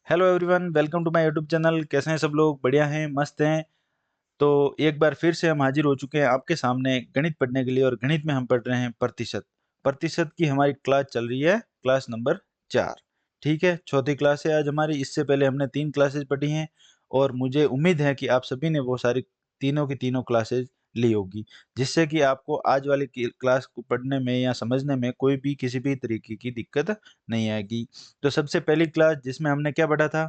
Hello everyone, welcome to my YouTube channel. कैसे हैं सब लोग? बढ़िया हैं, मस्त हैं। तो एक बार फिर से हम हाजिर हो चुके हैं आपके सामने गणित पढ़ने के लिए। और गणित में हम पढ़ रहे हैं प्रतिशत। प्रतिशत की हमारी क्लास चल रही है, क्लास नंबर 4। ठीक है, चौथी क्लास है आज हमारी। इससे पहले हमने 3 क्लासेज पढ़ी हैं और मुझे उम्मीद है कि आप सभी ने वो सारी तीनों की तीनों क्लासेज ली होगी, जिससे कि आपको आज वाली क्लास को पढ़ने में या समझने में कोई भी किसी भी तरीके की दिक्कत नहीं आएगी। तो सबसे पहली क्लास जिसमें हमने क्या पढ़ा था?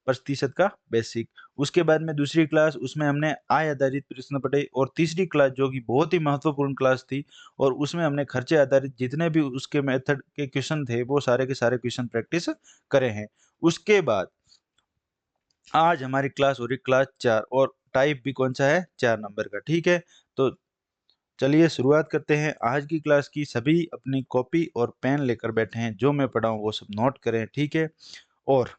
प्रतिशत का बेसिक। उसके बाद में दूसरी क्लास, उसमें हमने आय आधारित प्रश्न पढ़े। और तीसरी क्लास जो कि बहुत ही महत्वपूर्ण क्लास थी, और उसमें हमने खर्चे आधारित जितने भी उसके मेथड के क्वेश्चन थे वो सारे के सारे क्वेश्चन प्रैक्टिस करे हैं। उसके बाद आज हमारी क्लास हो रही क्लास 4, और टाइप भी कौन सा है? 4 नंबर का। ठीक है, तो चलिए शुरुआत करते हैं आज की क्लास की। सभी अपनी कॉपी और पेन लेकर बैठे हैं, जो मैं पढ़ा हूँ वो सब नोट करें। ठीक है, और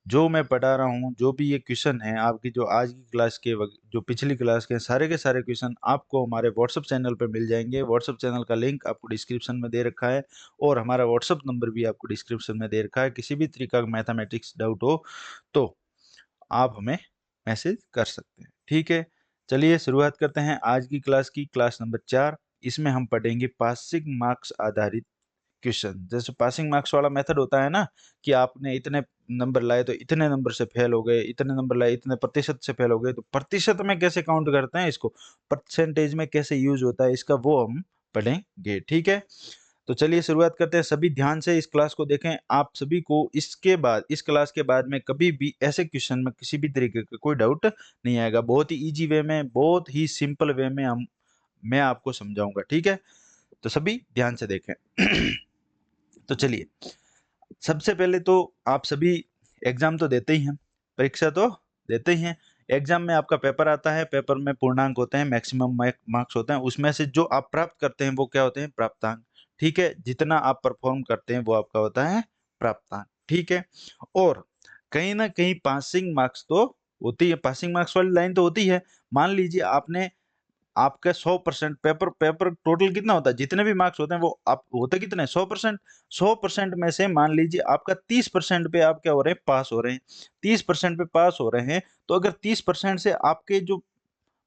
जो मैं पढ़ा रहा हूँ, जो भी ये क्वेश्चन है आपकी, जो आज की क्लास के जो पिछली क्लास के सारे क्वेश्चन आपको हमारे व्हाट्सएप चैनल पे मिल जाएंगे। व्हाट्सएप चैनल का लिंक आपको डिस्क्रिप्शन में दे रखा है, और हमारा व्हाट्सएप नंबर भी आपको डिस्क्रिप्शन में दे रखा है। किसी भी तरीका का मैथमेटिक्स डाउट हो तो आप हमें मैसेज कर सकते हैं। ठीक है, चलिए शुरुआत करते हैं आज की क्लास की, क्लास नंबर 4। इसमें हम पढ़ेंगे पासिंग मार्क्स आधारित क्वेश्चन। जैसे पासिंग मार्क्स वाला मेथड होता है ना, कि आपने इतने नंबर लाए तो इतने नंबर से फेल हो गए, इतने नंबर लाए इतने प्रतिशत से फेल हो गए। तो प्रतिशत में कैसे काउंट करते हैं इसको, परसेंटेज में कैसे यूज होता है इसका, वो हम पढ़ेंगे। ठीक है, तो चलिए शुरुआत करते हैं। सभी ध्यान से इस क्लास को देखें। आप सभी को इसके बाद, इस क्लास के बाद में कभी भी ऐसे क्वेश्चन में किसी भी तरीके का कोई डाउट नहीं आएगा। बहुत ही इजी वे में, बहुत ही सिंपल वे में मैं आपको समझाऊंगा। ठीक है, तो सभी ध्यान से देखें। तो चलिए, सबसे पहले तो आप सभी एग्जाम तो देते ही हैं, परीक्षा तो देते ही हैं। एग्जाम में आपका पेपर आता है, पेपर में पूर्णांक होते हैं, मैक्सिमम मार्क्स होते हैं। उसमें से जो आप प्राप्त करते हैं वो क्या होते हैं? प्राप्तांक। ठीक है, जितना आप परफॉर्म करते हैं वो आपका होता है प्राप्तांक। ठीक है, और कहीं ना कहीं पासिंग मार्क्स तो होती है, पासिंग मार्क्स वाली लाइन तो होती है। मान लीजिए आपने, आपका 100% पेपर पेपर टोटल कितना होता है? जितने भी मार्क्स होते हैं वो आप होते कितने? 100%। 100% में से मान लीजिए आपका 30% पे आप क्या हो रहे हैं? पास हो रहे हैं। 30% पे पास हो रहे हैं, तो अगर 30% से आपके जो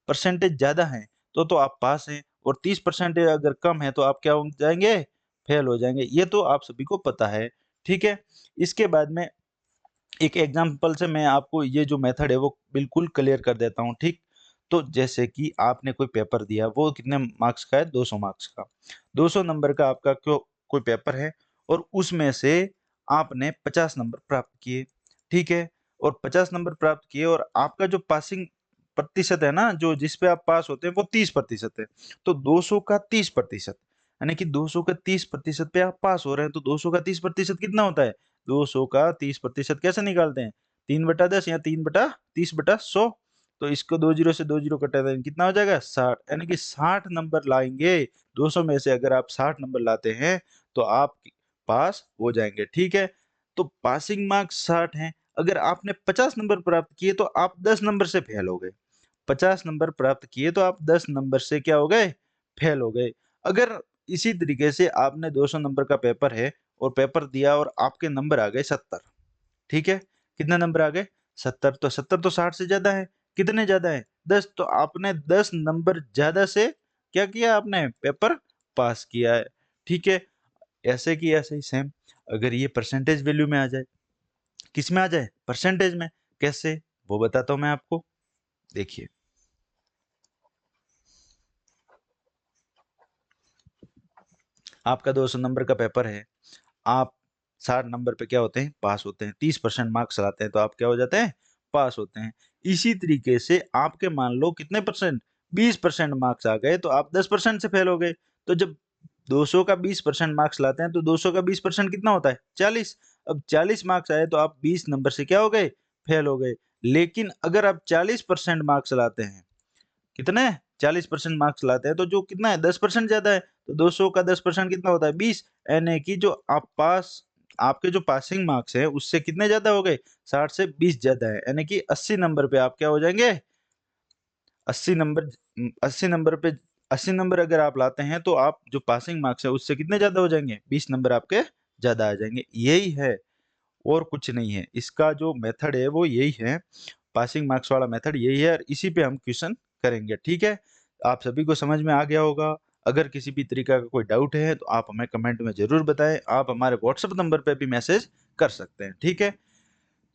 परसेंटेज ज्यादा है तो आप पास हैं, और 30% अगर कम है तो आप क्या हो जाएंगे? फेल हो जाएंगे। ये तो आप सभी को पता है। ठीक है, इसके बाद में एक एग्जांपल से मैं आपको ये जो मेथड है वो बिल्कुल क्लियर कर देता हूँ। ठीक, तो जैसे कि आपने कोई पेपर दिया, वो कितने मार्क्स का है? 200 मार्क्स का। 200 नंबर का आपका क्यों कोई पेपर है, और उसमें से आपने 50 नंबर प्राप्त किए। ठीक है, और 50 नंबर प्राप्त किए, और आपका जो पासिंग प्रतिशत है ना, जो जिस पे आप पास होते हैं, वो 30% है। तो 200 का 30%, यानी कि 200 का 30% पे आप पास हो रहे हैं, तो 200 का 30% कितना होता है? 200 का 30% कैसे निकालते हैं? 3/10 या 3/30/100। तो इसको 2 जीरो से 2 जीरो कटा दें, कितना हो जाएगा? 60। यानी कि 60 नंबर लाएंगे। 200 में से अगर आप 60 नंबर लाते हैं तो आप पास हो जाएंगे। ठीक है, तो पासिंग मार्क्स 60 हैं। अगर आपने 50 नंबर प्राप्त किए तो आप 10 नंबर से फेल हो गए। 50 नंबर प्राप्त किए तो आप 10 नंबर से क्या हो गए? फेल हो गए। अगर इसी तरीके से आपने 200 नंबर का पेपर है, और पेपर दिया और आपके नंबर आ गए 70। ठीक है, कितने नंबर आ गए? 70। तो 70 तो 60 से ज्यादा है। कितने ज्यादा है? 10। तो आपने 10 नंबर ज्यादा से क्या किया? आपने पेपर पास किया है। ठीक है, ऐसे की ऐसे ही सेम, अगर ये परसेंटेज वैल्यू में आ जाए, किस में आ जाए? परसेंटेज में। कैसे, वो बताता हूं मैं आपको। देखिए, आपका 200 नंबर का पेपर है, आप 60 नंबर पे क्या होते हैं? पास होते हैं। 30% मार्क्स लाते हैं तो आप क्या हो जाते हैं? पास होते हैं। इसी तरीके से आपके मान लो कितने परसेंट? 20% मार्क्स आ गए तो आप 10% से फेल हो गए। तो जब 200 का 20% मार्क्स लाते हैं तो 200 का 20% कितना होता है? 40। अब 40 मार्क्स आए तो आप 20 नंबर से क्या हो गए? फेल हो गए। लेकिन अगर आप 40% मार्क्स लाते हैं, कितने? 40% मार्क्स लाते हैं, तो जो कितना है? 10% ज्यादा है। तो 200 का 10% कितना होता है? 20। यानी कि जो आप पास, आपके जो पासिंग मार्क्स है उससे कितने ज्यादा हो गए? 60 से 20 ज्यादा है। यानी कि 80 नंबर पे आप क्या हो जाएंगे? 80 नंबर। 80 नंबर पे, 80 नंबर अगर आप लाते हैं तो आप जो पासिंग मार्क्स है उससे कितने ज्यादा हो जाएंगे? 20 नंबर आपके ज्यादा आ जाएंगे। यही है, और कुछ नहीं है। इसका जो मेथड है वो यही है, पासिंग मार्क्स वाला मेथड यही है और इसी पे हम क्वेश्चन करेंगे। ठीक है, आप सभी को समझ में आ गया होगा। अगर किसी भी तरीका का कोई डाउट है तो आप हमें कमेंट में जरूर बताएं। आप हमारे व्हाट्सएप नंबर पे भी मैसेज कर सकते हैं। ठीक है,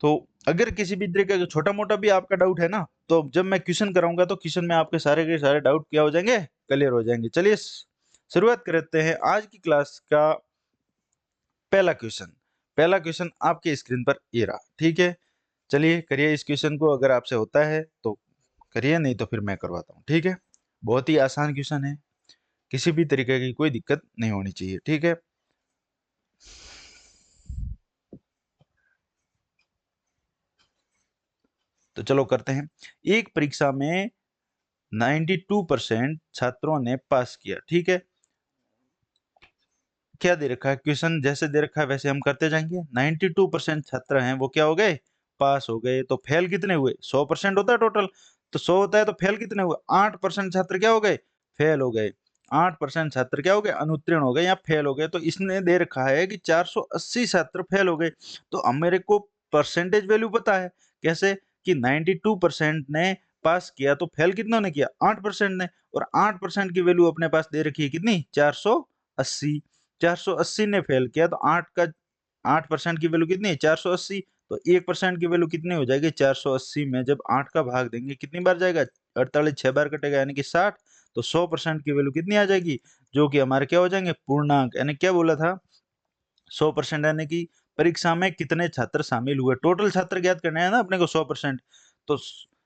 तो अगर किसी भी तरीके का छोटा मोटा भी आपका डाउट है ना, तो जब मैं क्वेश्चन कराऊंगा तो क्वेश्चन में आपके सारे के सारे डाउट क्या हो जाएंगे, क्लियर हो जाएंगे। चलिए शुरुआत करते हैं आज की क्लास का पहला क्वेश्चन। पहला क्वेश्चन आपके स्क्रीन पर ये रहा। ठीक है, चलिए करिए इस क्वेश्चन को, अगर आपसे होता है तो करिए, नहीं तो फिर मैं करवाता हूँ। ठीक है, बहुत ही आसान क्वेश्चन है, किसी भी तरीके की कोई दिक्कत नहीं होनी चाहिए। ठीक है, तो चलो करते हैं। एक परीक्षा में 92% छात्रों ने पास किया। ठीक है, क्या दे रखा है, क्वेश्चन जैसे दे रखा है वैसे हम करते जाएंगे। 92% छात्र हैं वो क्या हो गए, पास हो गए। तो फेल कितने हुए, 100% होता है टोटल, तो 100 होता है तो फेल कितने हुए, 8% छात्र क्या हो गए, फेल हो गए। 8% छात्र क्या हो गए, अनुत्तीर्ण हो गए या फेल हो गए। तो इसने दे रखा है कि 480 छात्र फेल हो गए। तो अब मेरे को परसेंटेज वैल्यू पता है, कैसे कि 92% ने पास किया तो फेल कितनों ने किया, 8% ने। और 8% की वैल्यू अपने पास दे रखी है कितनी, 480। 480 ने फेल किया तो 8% की वैल्यू कितनी है, 480। तो 1% की वैल्यू कितनी हो जाएगी, 480 में जब 8 का भाग देंगे कितनी बार जाएगा, 48, 6 बार कटेगा यानी कि 60। तो 100% की वैल्यू कितनी आ जाएगी, जो कि हमारे क्या हो जाएंगे, पूर्णांक। यानी क्या बोला था, 100% यानी कि परीक्षा में कितने छात्र शामिल हुए, टोटल छात्र ज्ञात करना है ना अपने को 100%। तो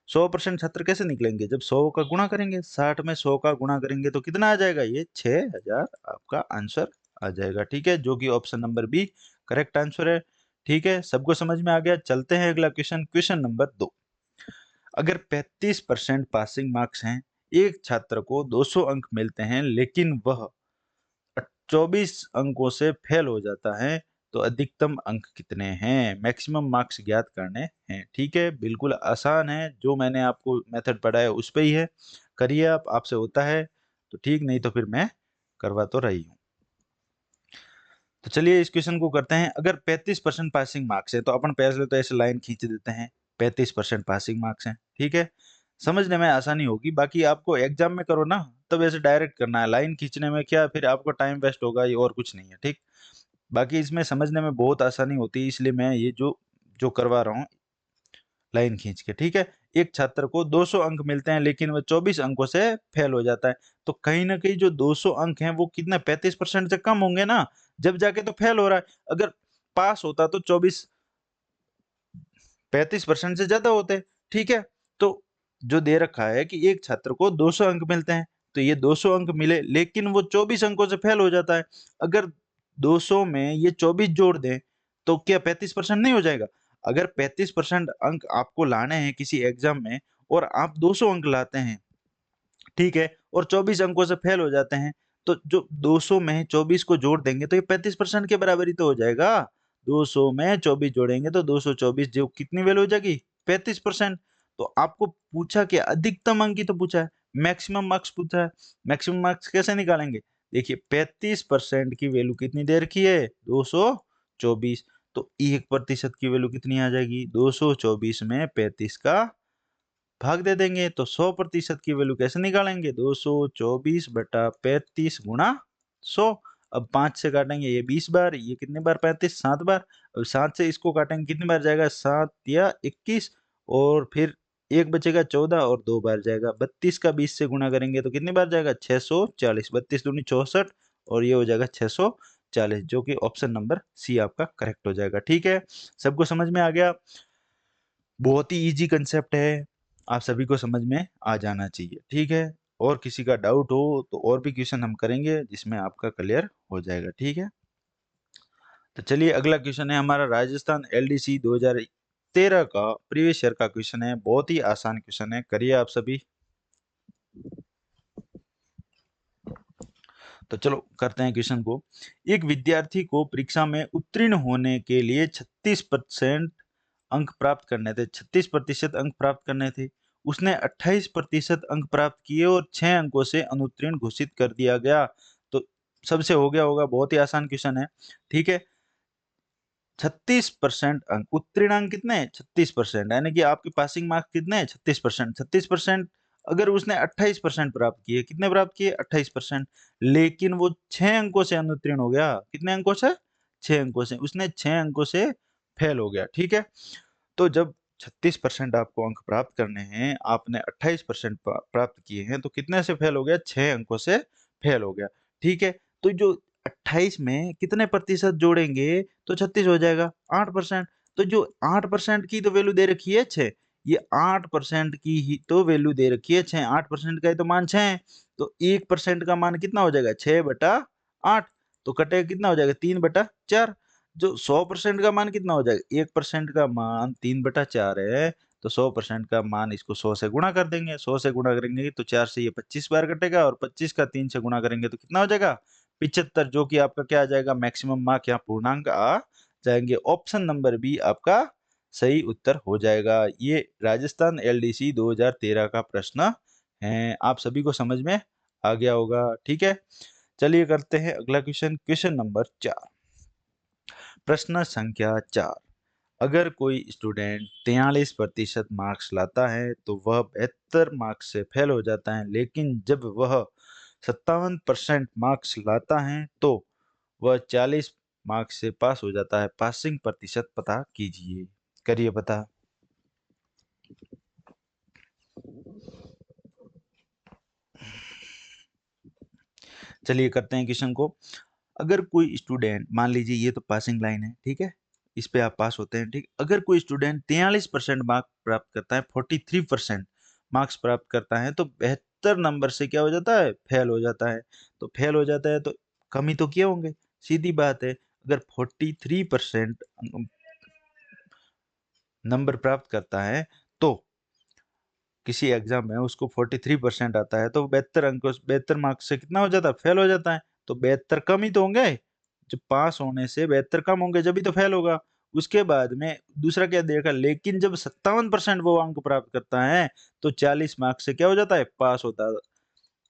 100% छात्र कैसे निकलेंगे, जब 100 का गुणा करेंगे, 60 में 100 का गुणा करेंगे तो कितना आ जाएगा, ये 6000 आपका आंसर आ जाएगा। ठीक है, जो कि option number B correct answer है। ठीक है, सबको समझ में आ गया। चलते हैं अगला क्वेश्चन, क्वेश्चन नंबर 2। अगर 35% पासिंग मार्क्स हैं, एक छात्र को 200 अंक मिलते हैं लेकिन वह 24 अंकों से फेल हो जाता है, तो अधिकतम अंक कितने हैं, मैक्सिमम मार्क्स ज्ञात करने हैं। ठीक है, बिल्कुल आसान है, जो मैंने आपको मेथड पढ़ाया उस पे ही है, करिए आप, आपसे होता है तो ठीक, नहीं तो फिर मैं करवा तो रही हूँ। तो चलिए इस क्वेश्चन को करते हैं। अगर 35% पासिंग मार्क्स है तो अपन पहले तो ऐसे लाइन खींच देते हैं, 35% पासिंग मार्क्स हैं। ठीक है, समझने में आसानी होगी। बाकी आपको एग्जाम में करो ना, तब ऐसे डायरेक्ट करना है, लाइन खींचने में क्या फिर आपको टाइम वेस्ट होगा, ये और कुछ नहीं है। ठीक, बाकी इसमें समझने में बहुत आसानी होती है, इसलिए मैं ये जो जो करवा रहा हूँ लाइन खींच के। ठीक है, एक छात्र को 200 अंक मिलते हैं लेकिन वह 24 अंकों से फेल हो जाता है। तो कहीं ना कहीं जो 200 अंक हैं वो कितना, 35% से कम होंगे ना, जब जाके तो फेल हो रहा है। अगर पास होता तो 35% से ज्यादा होते। ठीक है, तो जो दे रखा है कि एक छात्र को 200 अंक मिलते हैं, तो ये 200 अंक मिले लेकिन वो 24 अंकों से फेल हो जाता है। अगर 200 में ये 24 जोड़ दें तो क्या 35% नहीं हो जाएगा। अगर 35% अंक आपको लाने हैं किसी एग्जाम में और आप 200 अंक लाते हैं, ठीक है, और 24 अंकों से फेल हो जाते हैं, तो जो 200 में 24 को जोड़ देंगे तो ये 35% के बराबर ही तो हो जाएगा। 200 में 24 जोड़ेंगे तो 224, जो कितनी वैल्यू हो जाएगी, 35%। तो आपको पूछा कि अधिकतम अंक ही तो पूछा है, मैक्सिमम मार्क्स पूछा है। मैक्सिमम मार्क्स कैसे निकालेंगे, देखिए 35% की वैल्यू कितनी दे रखी है, 224। तो 1% की वैल्यू कितनी आ जाएगी, 224 में 35 का भाग दे देंगे। तो 100% की वैल्यू कैसे निकालेंगे, 224 बटा 35 गुणा 100। अब 5 से काटेंगे ये 20 बार, ये कितने बार, 35, 7 बार। अब 7 से इसको काटेंगे कितनी बार जाएगा, 7 या 21, और फिर एक बचेगा 14 और 2 बार जाएगा। 32 का 20 से गुणा करेंगे तो कितनी बार जाएगा, 640। 32 दूनी 64 और ये हो जाएगा 640, जो कि ऑप्शन नंबर सी आपका करेक्ट हो जाएगा। ठीक है, सबको समझ में आ गया। बहुत ही इजी कंसेप्ट है, आप सभी को समझ में आ जाना चाहिए। ठीक है, और किसी का डाउट हो तो और भी क्वेश्चन हम करेंगे जिसमें आपका क्लियर हो जाएगा। ठीक है, तो चलिए अगला क्वेश्चन है हमारा, राजस्थान एलडीसी 2013 का प्रीवियस ईयर का क्वेश्चन है। बहुत ही आसान क्वेश्चन है, करिए आप सभी। तो चलो करते हैं क्वेश्चन को। एक विद्यार्थी को परीक्षा में उत्तीर्ण होने के लिए 36% अंक प्राप्त करने थे, 36% अंक प्राप्त करने थे। उसने 28% अंक प्राप्त किए और 6 अंकों से अनुत्तीर्ण घोषित कर दिया गया। तो सबसे हो गया होगा, बहुत ही आसान क्वेश्चन है। ठीक है, 36% अंक, उत्तीर्णांक कितने हैं 36%, यानी कि आपके पासिंग मार्क्स कितने हैं 36%। 36% अगर उसने 28% प्राप्त किए, कितने प्राप्त किए 28%, लेकिन वो 6 अंकों से अनुत्तीर्ण हो गया। कितने अंकों से 6 अंकों से, उसने 6 अंकों से फेल हो गया। ठीक है, तो जब 36% आपको अंक प्राप्त करने हैं, आपने 28% प्राप्त किए हैं, तो कितने से फेल हो गया 6 अंकों से फेल हो गया। ठीक है, तो जो 28 में कितने प्रतिशत जोड़ेंगे तो 36 हो जाएगा 8%। तो जो 8% की तो वैल्यू दे रखी है 6, ये 8% की ही तो वैल्यू दे रखी है 6, 8% का ही तो मान 6 है। तो 1% का मान कितना हो जाएगा 6/8, तो कटेगा कितना हो जाएगा 3/4। जो 100% का मान कितना हो जाएगा, 1% का मान 3/4 है, तो 100% का मान इसको 100 से गुणा कर देंगे। 100 से गुणा करेंगे तो 4 से ये 25 बार कटेगा, और 25 का 3 से गुणा करेंगे तो कितना हो जाएगा 75, जो कि आपका क्या आ जाएगा मैक्सिमम मार्क, यहाँ पूर्णांक आ जाएंगे। ऑप्शन नंबर बी आपका सही उत्तर हो जाएगा। ये राजस्थान एलडीसी 2013 का प्रश्न है, आप सभी को समझ में आ गया होगा। ठीक है, चलिए करते हैं अगला क्वेश्चन, क्वेश्चन नंबर 4। प्रश्न संख्या 4, अगर कोई स्टूडेंट 43% मार्क्स लाता है तो वह 72 मार्क्स से फेल हो जाता है, लेकिन जब वह 57% मार्क्स लाता है तो वह 40 मार्क्स से पास हो जाता है। पासिंग प्रतिशत पता कीजिए, करिए पता। चलिए करते हैं क्वेश्चन को। अगर कोई स्टूडेंट, मान लीजिए ये तो पासिंग लाइन है, ठीक है, इस पे आप पास होते हैं, ठीक। अगर कोई स्टूडेंट 43% मार्क्स प्राप्त करता है, 43% मार्क्स प्राप्त करता है, तो 72 नंबर से क्या हो जाता है फेल हो जाता है। तो फेल हो जाता है तो कम ही तो किए होंगे, सीधी बात है। अगर 43% नंबर प्राप्त करता है, तो किसी एग्जाम में उसको 43% आता है, तो 72 अंक 72 मार्क्स से कितना हो जाता है फेल हो जाता है। तो 72 कम ही तो होंगे, जब पास होने से 72 कम होंगे जब ही तो फेल होगा। उसके बाद में दूसरा क्या देखा, लेकिन जब 57% वो अंक प्राप्त करता है तो 40 मार्क्स से क्या हो जाता है पास होता है।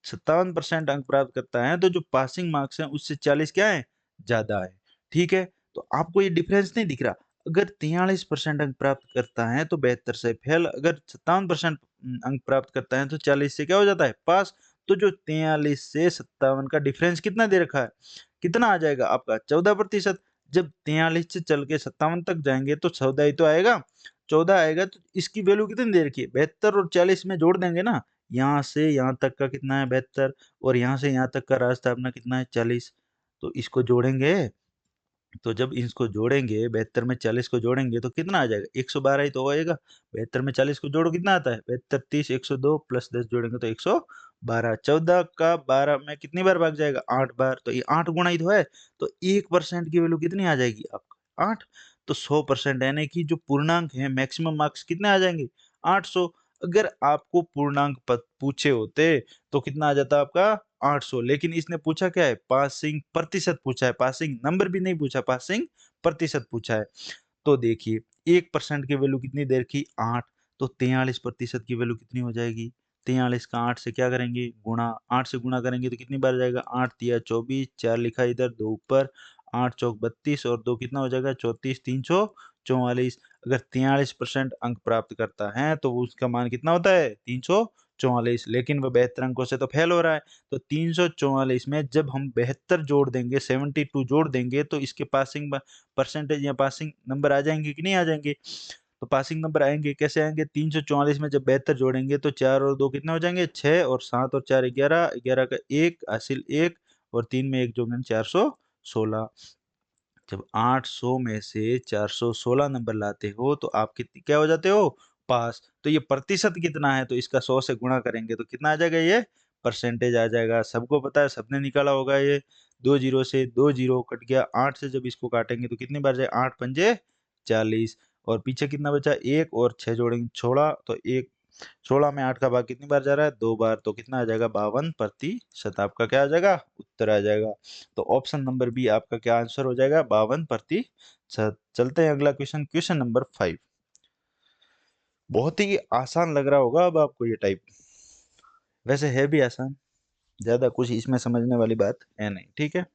57% अंक प्राप्त करता है तो जो पासिंग मार्क्स हैं उससे 40 क्या है ज्यादा है। ठीक है, तो आपको ये डिफरेंस नहीं दिख रहा। अगर 43% अंक प्राप्त करता है तो 72 से फेल, अगर 57% अंक प्राप्त करता है तो 40 से क्या हो जाता है पास। तो जो 43 से 57 का डिफरेंस कितना दे रखा है, कितना आ जाएगा आपका 14%। जब 43 से चल के 57 तक जाएंगे तो 14 ही तो आएगा, 14 आएगा। तो इसकी वैल्यू कितनी दे रखी है 72, और 40 में जोड़ देंगे ना, यहाँ से यहाँ तक का कितना है 72, और यहाँ से यहाँ तक का रास्ता अपना कितना है 40। तो इसको जोड़ेंगे, तो जब इसको जोड़ेंगे 72 में 40 को जोड़ेंगे तो कितना आ जाएगा 112 ही तो आएगा। 72 में 40 को जोड़ो कितना आता है 72, 30, 102 प्लस 10 जोड़ेंगे तो 112। 14 का 12 में कितनी बार भाग जाएगा 8 बार, तो ये 8 गुना ही तो है। तो 1% की वैल्यू कितनी आ जाएगी आपका 8। तो 100% यानी कि जो पूर्णांक है मैक्सिमम मार्क्स कितने आ जाएंगे 800। अगर आपको पूर्णांक पूछे होते तो कितना आ जाता आपका 800, लेकिन इसने पूछा क्या है पासिंग प्रतिशत पूछा है, पासिंग नंबर भी नहीं पूछा, पासिंग प्रतिशत पूछा है। तो देखिए 1% की वैल्यू कितनी देर की 8, तो 43% की वैल्यू कितनी हो जाएगी 43 का 8 से क्या करेंगे गुणा, 8 से गुणा करेंगे तो कितनी बार जाएगा 8 तिया 24, 4 लिखा इधर 2 ऊपर, 8 चौक 32 और 2 कितना हो जाएगा 34, 344। अगर 43% अंक प्राप्त करता है तो उसका मान कितना होता है 344, लेकिन वह 72 अंकों से तो फेल हो रहा है। तो 344 में जब हम 72 जोड़ देंगे 72 जोड़ देंगे तो इसके पासिंग परसेंटेज या पासिंग नंबर आ जाएंगे कि नहीं आ जाएंगे। तो पासिंग नंबर आएंगे, कैसे आएंगे 344 में जब 72 जोड़ेंगे तो 4 और 2 कितने हो जाएंगे 6, और 7 और 4 11, 11 का 1 हासिल 1, और 3 में 1 जोड़ेंगे 416। जब 800 में से 416 नंबर लाते हो तो आप कितनी क्या हो जाते हो पास। तो ये प्रतिशत कितना है, तो इसका 100 से गुणा करेंगे तो कितना आ जाएगा ये परसेंटेज आ जाएगा। सबको पता है, सबने निकाला होगा ये। 2 जीरो से 2 जीरो कट गया, 8 से जब इसको काटेंगे तो कितनी बार जाए 8 पंजे 40, और पीछे कितना बचा 1 और 6 जोड़ेंगे 16, तो 1 16 में 8 का भाग कितनी बार जा रहा है 2 बार, तो कितना आ जाएगा 52% आपका क्या आ जाएगा उत्तर आ जाएगा। तो ऑप्शन नंबर बी आपका क्या आंसर हो जाएगा 52%। चलते हैं अगला क्वेश्चन, क्वेश्चन नंबर 5। बहुत ही आसान लग रहा होगा अब आपको ये टाइप, वैसे है भी आसान, ज्यादा कुछ इसमें समझने वाली बात है नहीं। ठीक है,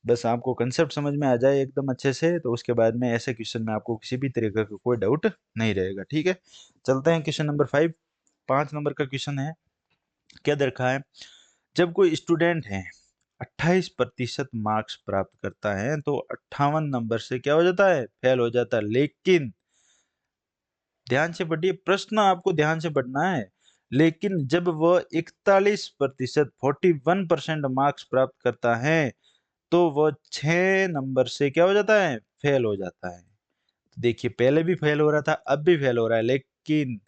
बस आपको कंसेप्ट समझ में आ जाए एकदम अच्छे से, तो उसके बाद में ऐसे क्वेश्चन में आपको किसी भी तरीके का कोई डाउट नहीं रहेगा। ठीक है, चलते हैं क्वेश्चन नंबर 5। 5 नंबर का क्वेश्चन है, क्या दे रखा है, जब कोई स्टूडेंट है 28% मार्क्स प्राप्त करता है तो 58 नंबर से क्या हो जाता है, फेल हो जाता है। लेकिन ध्यान से पढ़िए, प्रश्न आपको ध्यान से पढ़ना है। लेकिन जब वह 41% 41% मार्क्स प्राप्त करता है तो वह 6 नंबर से क्या हो जाता है, फेल हो जाता है। देखिए, पहले भी फेल हो रहा था, अब भी फेल हो रहा है, लेकिन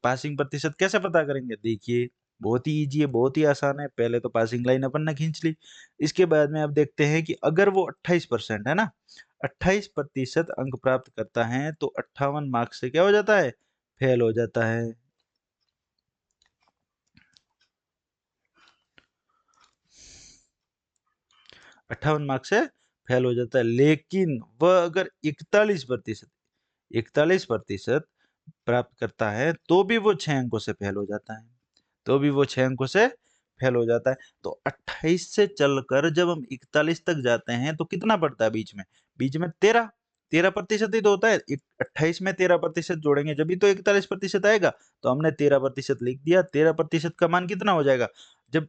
पासिंग प्रतिशत कैसे पता करेंगे? देखिए, बहुत ही ईजी है, बहुत ही आसान है। पहले तो पासिंग लाइन अपन ने खींच ली, इसके बाद में अब देखते हैं कि अगर वो 28% है ना, 28% अंक प्राप्त करता है तो 58 मार्क्स से क्या हो जाता है, फेल हो जाता है। अट्ठावन मार्क्स से फेल हो जाता है। लेकिन वह अगर 41% प्राप्त करता है तो भी वो 6 अंकों से फेल हो जाता है, तो भी वो 6 अंकों से फेल हो जाता है। तो 28 से चलकर जब हम 41 तक जाते हैं तो कितना पड़ता है बीच में? बीच में 13% ही तो होता है। 28 में 13% जोड़ेंगे जब भी तो 41% आएगा। तो हमने 13% लिख दिया। 13% का मान कितना हो जाएगा? जब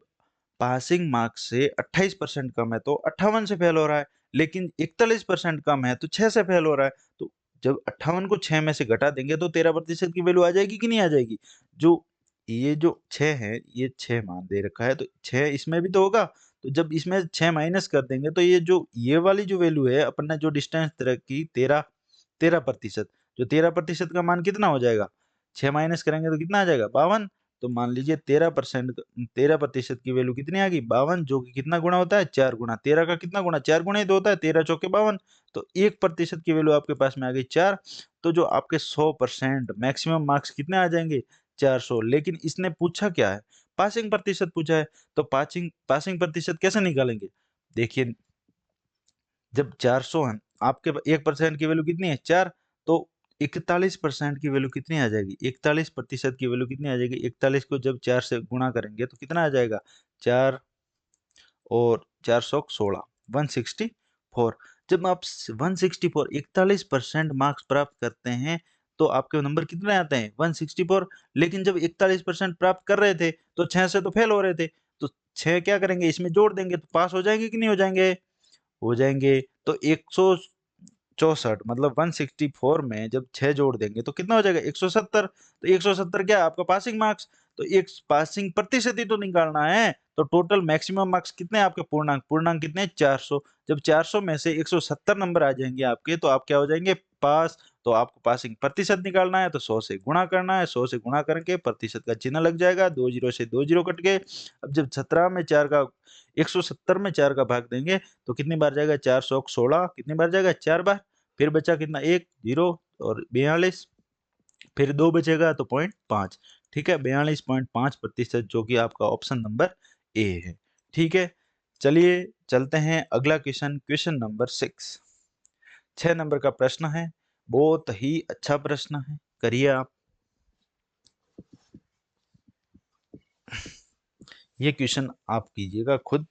पासिंग मार्क्स से 28% कम है तो 58 से फेल हो रहा है, लेकिन 41% कम है तो 6 से फेल हो रहा है। तो जब 58 को 6 में से घटा देंगे तो 13% की वैल्यू आ जाएगी कि नहीं आ जाएगी? जो ये जो 6 है, ये 6 मान दे रखा है तो 6 इसमें भी तो होगा। तो जब इसमें 6 माइनस कर देंगे तो ये वाली जो वैल्यू है, अपन ने जो डिस्टेंस रखी 13%, जो 13% का मान कितना हो जाएगा? 6 माइनस करेंगे तो कितना आ जाएगा? 52। तो मान लीजिए 13% की वैल्यू कितनी आ गई? 52, जो कि कितना गुणा होता है? 4 गुणा। 13 का कितना गुणा? 4 गुणा ही तो होता है। 13 चौके 52। तो 1% की वैल्यू आपके पास में आ गई 4। तो जो आपके 100% मैक्सिमम मार्क्स कितने आ जाएंगे? 400। लेकिन इसने पूछा क्या है? पासिंग प्रतिशत पूछा है। तो पासिंग पासिंग प्रतिशत कैसे निकालेंगे? देखिए, जब 400 है, आपके 1% की वैल्यू कितनी है? 4। तो 41% की वैल्यू कितनी आ जाएगी? 41% की वैल्यू कितनी आ जाएगी? 41 को जब 4 से गुणा करेंगे तो कितना आ जाएगा? 4 और 4 सौ 16, 164। जब आप 164 41% मार्क्स प्राप्त करते हैं तो आपके नंबर कितने आते हैं? 164। लेकिन जब 41% प्राप्त कर रहे थे तो 6 से तो फेल हो रहे थे। तो 6 क्या करेंगे? इसमें जोड़ देंगे तो पास हो जाएंगे कि नहीं हो जाएंगे? हो जाएंगे। तो 164 मतलब 164 में जब 6 जोड़ देंगे तो कितना हो जाएगा? 170। तो 170 क्या? आपका पासिंग मार्क्स। तो एक पासिंग प्रतिशत ही तो निकालना है। तो टोटल मैक्सिमम मार्क्स कितने हैं आपके? पूर्णांक। पूर्णांक कितने हैं? 400। जब 400 में से 170 नंबर आ जाएंगे आपके तो आप क्या हो जाएंगे? पास। तो आपको पासिंग प्रतिशत निकालना है तो 100 से गुणा करना है। 100 से गुणा करके प्रतिशत का चिन्ह लग जाएगा। 2 जीरो से 2 जीरो कट गए। अब जब 17 में 4 का 170 में 4 का भाग देंगे तो कितनी बार जाएगा? 416। कितनी बार जाएगा? 4 बार। फिर बचा कितना? 1 0 और 42। फिर 2 बचेगा तो 0.5। ठीक है, 42.5% जो कि आपका ऑप्शन नंबर ए है। ठीक है, चलिए चलते हैं अगला क्वेश्चन, क्वेश्चन नंबर 6। 6 नंबर का प्रश्न है, बहुत ही अच्छा प्रश्न है, करिए आप। ये क्वेश्चन आप कीजिएगा खुद।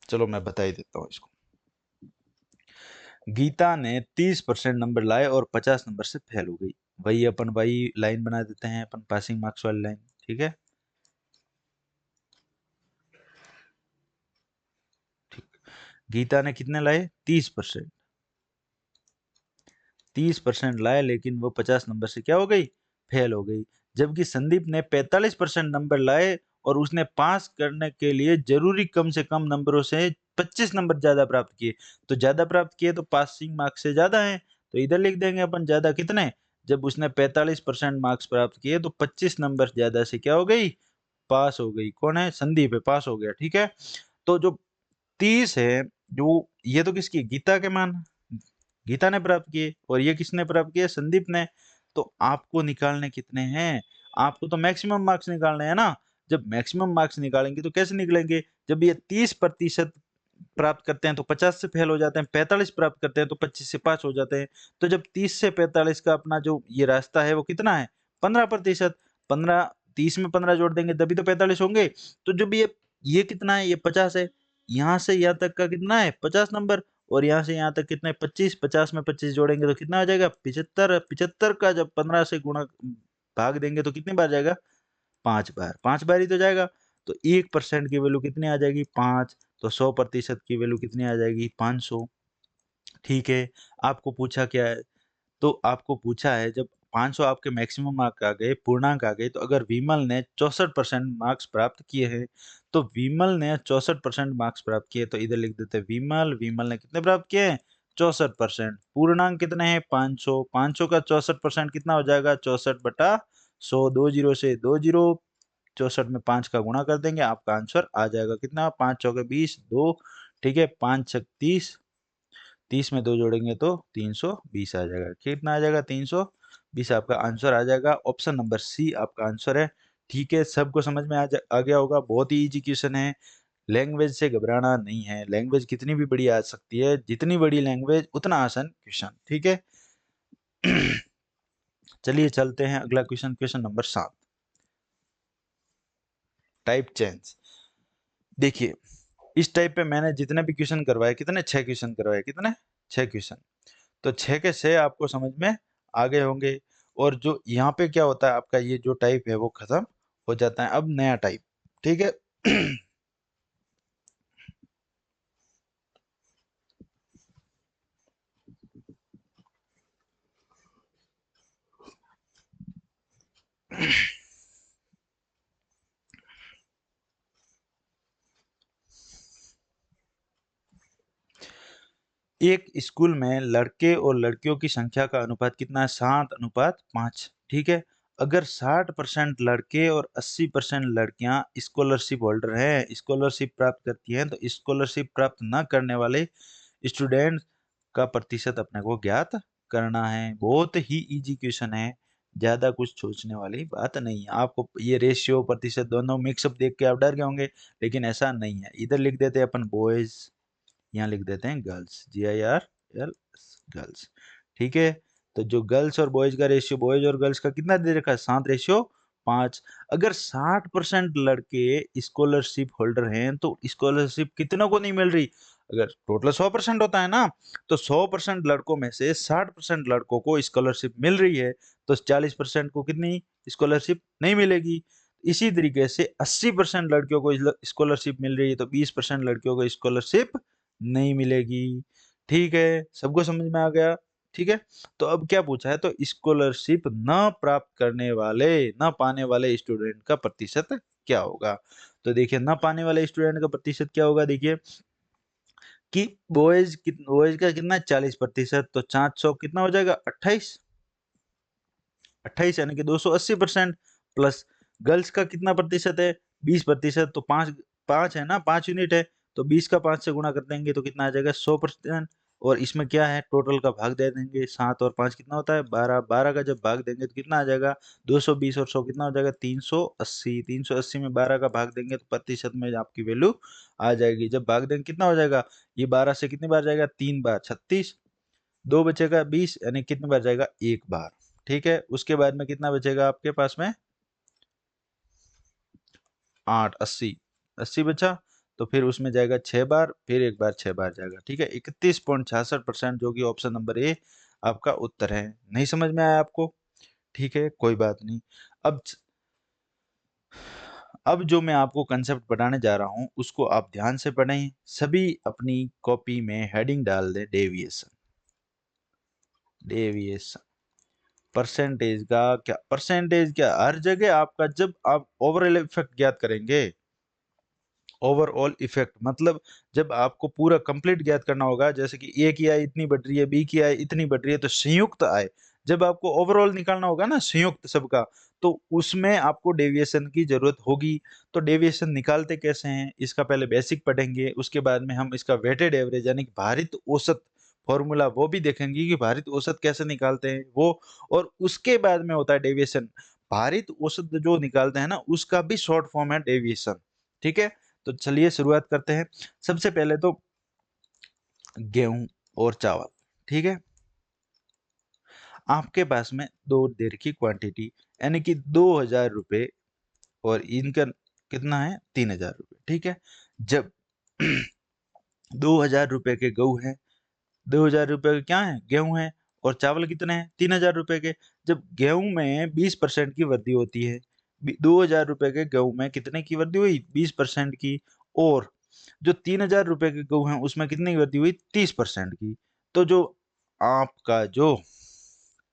चलो मैं बता ही देता हूँ इसको। गीता ने 30% नंबर लाए और 50 नंबर से फेल हो गई। वही लाइन बना देते हैं अपन, पासिंग मार्क्स वाली लाइन। ठीक है, ठीक। गीता ने कितने लाए? 30%। 30% लाए लेकिन वो 50 नंबर से क्या हो गई? फेल हो गई। जबकि संदीप ने 45% नंबर लाए और उसने पास करने के लिए जरूरी कम से कम नंबरों से 25 नंबर ज्यादा प्राप्त किए। तो ज्यादा प्राप्त किए तो पासिंग मार्क्स से ज्यादा है, तो इधर लिख देंगे अपन ज्यादा कितने। जब उसने 45% मार्क्स प्राप्त किए तो 25 नंबर ज्यादा से क्या हो गई? पास हो गई। कौन है? संदीप है, पास हो गया। ठीक है, तो जो 30 है, जो ये तो किसकी? गीता के मान गीता ने प्राप्त किए, और ये किसने प्राप्त किए? संदीप ने। तो आपको निकालने कितने हैं? आपको तो मैक्सिमम मार्क्स निकालने हैं ना। जब मैक्सिमम मार्क्स निकालेंगे तो कैसे निकलेंगे? जब ये 30% प्राप्त करते हैं तो 50 से फेल हो जाते हैं, 45 प्राप्त करते हैं तो 25 से पास हो जाते हैं। तो जब 30 से 45 का अपना जो ये रास्ता है वो कितना है? 15%। 15 30 में 15 जोड़ देंगे तभी तो 45 होंगे। तो जब ये कितना है, ये 50 है, यहाँ से यहाँ तक का कितना है 50 नंबर, और यहाँ से यहाँ तक कितना है 25, 50 में 25 जोड़ेंगे तो कितना हो जाएगा 75। 75 का जब 15 से गुणा भाग देंगे तो कितनी बार जाएगा 5 बार, 5 बार ही तो जाएगा। तो 1% की वैल्यू कितनी आ जाएगी 5, तो 100% की वैल्यू कितनी आ जाएगी 500। ठीक है, आपको पूछा क्या है, तो आपको पूछा है जब 500 आपके मैक्सिमम मार्क आ गए, पूर्णांक आ गए, तो अगर विमल ने 64% मार्क्स प्राप्त किए हैं, तो विमल ने 64% मार्क्स प्राप्त किए, तो इधर लिख देते हैं विमल ने कितने प्राप्त किए हैं 64%। पूर्णांक कितने हैं 500, 500 का 64% कितना हो जाएगा 64/100, 20 से 20, 64 में 5 का गुणा कर देंगे, आपका आंसर आ जाएगा कितना 5 चौके 20, 2, ठीक है 5 छक 30, 30 में 2 जोड़ेंगे तो 320 आ जाएगा। कितना आ जाएगा 320 आपका आंसर आ जाएगा। ऑप्शन नंबर सी आपका आंसर है। ठीक है, सबको समझ में आ गया होगा, बहुत ही इजी क्वेश्चन है। लैंग्वेज से घबराना नहीं है, लैंग्वेज कितनी भी बड़ी आ सकती है, जितनी बड़ी लैंग्वेज उतना आसान क्वेश्चन। ठीक है चलिए चलते हैं अगला question, question number 7, type change. देखिए इस टाइप पे मैंने जितने भी क्वेश्चन करवाए, कितने 6 क्वेश्चन करवाए, कितने 6 क्वेश्चन, तो 6 के 6 आपको समझ में आ गए होंगे। और जो यहाँ पे क्या होता है, आपका ये जो टाइप है वो खत्म हो जाता है, अब नया टाइप। ठीक है एक स्कूल में लड़के और लड़कियों की संख्या का अनुपात कितना है 7:5। ठीक है, अगर 60% लड़के और 80% लड़कियां स्कॉलरशिप होल्डर हैं, स्कॉलरशिप प्राप्त करती हैं, तो स्कॉलरशिप प्राप्त न करने वाले स्टूडेंट का प्रतिशत अपने को ज्ञात करना है। बहुत ही इजी क्वेश्चन है, ज्यादा कुछ सोचने वाली बात नहीं है। आपको ये रेशियो प्रतिशत दोनों मिक्सअप देख के आप डर गए होंगे, लेकिन ऐसा नहीं है। इधर लिख देते हैं अपन बॉयज, यहाँ लिख देते हैं गर्ल्स, GIRL गर्ल्स। ठीक है, तो जो गर्ल्स और बॉयज का रेशियो, बॉयज और गर्ल्स का कितना दे रखा है 7:5। अगर 60% लड़के स्कॉलरशिप होल्डर हैं, तो स्कॉलरशिप कितनों को नहीं मिल रही। अगर टोटल 100% होता है ना, तो 100% लड़कों में से 60% लड़कों को स्कॉलरशिप मिल रही है, तो 40% को कितनी स्कॉलरशिप नहीं मिलेगी। इसी तरीके से 80% लड़कियों को स्कॉलरशिप मिल रही है, तो 20% लड़कियों को स्कॉलरशिप नहीं मिलेगी। ठीक है, सबको समझ में आ गया। ठीक है, तो अब क्या पूछा है, तो स्कॉलरशिप न प्राप्त करने वाले, न पाने वाले स्टूडेंट का प्रतिशत क्या होगा। तो देखिए न पाने वाले स्टूडेंट का प्रतिशत क्या होगा, देखिए कि बॉयज का कितना 40%, तो 400 कितना हो जाएगा 28, 28 यानी कि 280%। प्लस गर्ल्स का कितना प्रतिशत है 20%, तो 5 5 है ना, 5 यूनिट है, तो 20 का 5 से गुणा कर देंगे तो कितना आ जाएगा 100%। और इसमें क्या है, टोटल का भाग दे देंगे, 7 और 5 कितना होता है 12, 12 का जब भाग देंगे तो कितना आ जाएगा 220 और 100 कितना हो जाएगा 380, 380 में 12 का भाग देंगे तो प्रतिशत में आपकी वैल्यू आ जाएगी। जब भाग देंगे कितना हो जाएगा, ये 12 से कितनी बार जाएगा 3 बार 36, 2 बचेगा 20 यानी कितनी बार जाएगा 1 बार। ठीक है, उसके बाद में कितना बचेगा आपके पास में 8, 80, 80 बचा, तो फिर उसमें जाएगा 6 बार, फिर 1 बार 6 बार जाएगा। ठीक है, 31.66% जो कि ऑप्शन नंबर ए आपका उत्तर है। नहीं समझ में आया आपको, ठीक है कोई बात नहीं। अब अब जो मैं आपको कंसेप्ट बताने जा रहा हूं उसको आप ध्यान से पढ़ें, सभी अपनी कॉपी में हेडिंग डाल दें डेविएशन। डेविएशन परसेंटेज का क्या, परसेंटेज क्या हर जगह आपका, जब आप ओवरऑल इफेक्ट ज्ञात करेंगे, ओवरऑल इफेक्ट मतलब जब आपको पूरा कंप्लीट ज्ञात करना होगा, जैसे कि ए की आय इतनी बढ़ रही है, बी की आय इतनी बढ़ रही है, तो संयुक्त आय जब आपको ओवरऑल निकालना होगा ना संयुक्त सबका, तो उसमें आपको डेविएशन की जरूरत होगी। तो डेविएशन निकालते कैसे हैं, इसका पहले बेसिक पढ़ेंगे, उसके बाद में हम इसका वेटेड एवरेज यानी कि भारित औसत फॉर्मूला वो भी देखेंगे कि भारित औसत कैसे निकालते हैं वो। और उसके बाद में होता है डेविएशन, भारित औसत जो निकालते हैं ना उसका भी शॉर्ट फॉर्म है डेविएशन। ठीक है, तो चलिए शुरुआत करते हैं। सबसे पहले तो गेहूं और चावल, ठीक है, आपके पास में 2 देर की क्वांटिटी यानी कि 2000 रुपए और इनका कितना है 3000 रुपये, ठीक है। जब 2000 रुपये के गेहूँ हैं, 2000 रुपये के क्या है गेहूँ है, और चावल कितने हैं 3000 रुपये के। जब गेहूँ में 20% की वृद्धि होती है, 2000 रुपये के गेहूँ में कितने की वृद्धि हुई 20% की, और जो 3000 रुपये के गेहूँ हैं उसमें कितनी वृद्धि हुई 30% की। तो जो आपका जो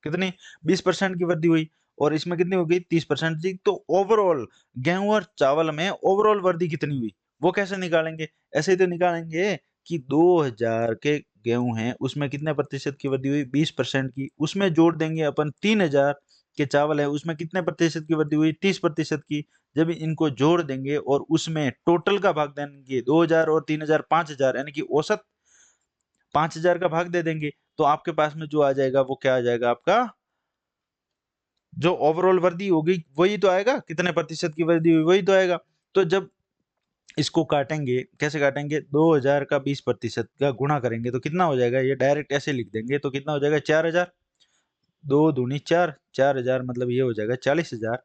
कितनी 20% की वृद्धि हुई और इसमें कितनी हो गई 30% की, तो ओवरऑल गेहूं और चावल में ओवरऑल वृद्धि कितनी हुई वो कैसे निकालेंगे? ऐसे ही तो निकालेंगे कि 2000 के गेहूं हैं उसमें कितने प्रतिशत की वृद्धि हुई 20% की, उसमें जोड़ देंगे अपन 3000 के चावल है उसमें कितने प्रतिशत की वृद्धि हुई 30% की। जब इनको जोड़ देंगे और उसमें टोटल का भाग देंगे 2000 और 3000 5000 यानी कि औसत 5000 का भाग दे देंगे, तो आपके पास में जो आ जाएगा वो क्या आ जाएगा आपका जो ओवरऑल वृद्धि होगी वही तो आएगा, कितने प्रतिशत की वृद्धि हुई वही तो आएगा। तो जब इसको काटेंगे कैसे काटेंगे 2000 का 20% का गुणा करेंगे तो कितना हो जाएगा, ये डायरेक्ट ऐसे लिख देंगे तो कितना हो जाएगा 4000, 2 दूनी 4, 4000 मतलब ये हो जाएगा 40,000।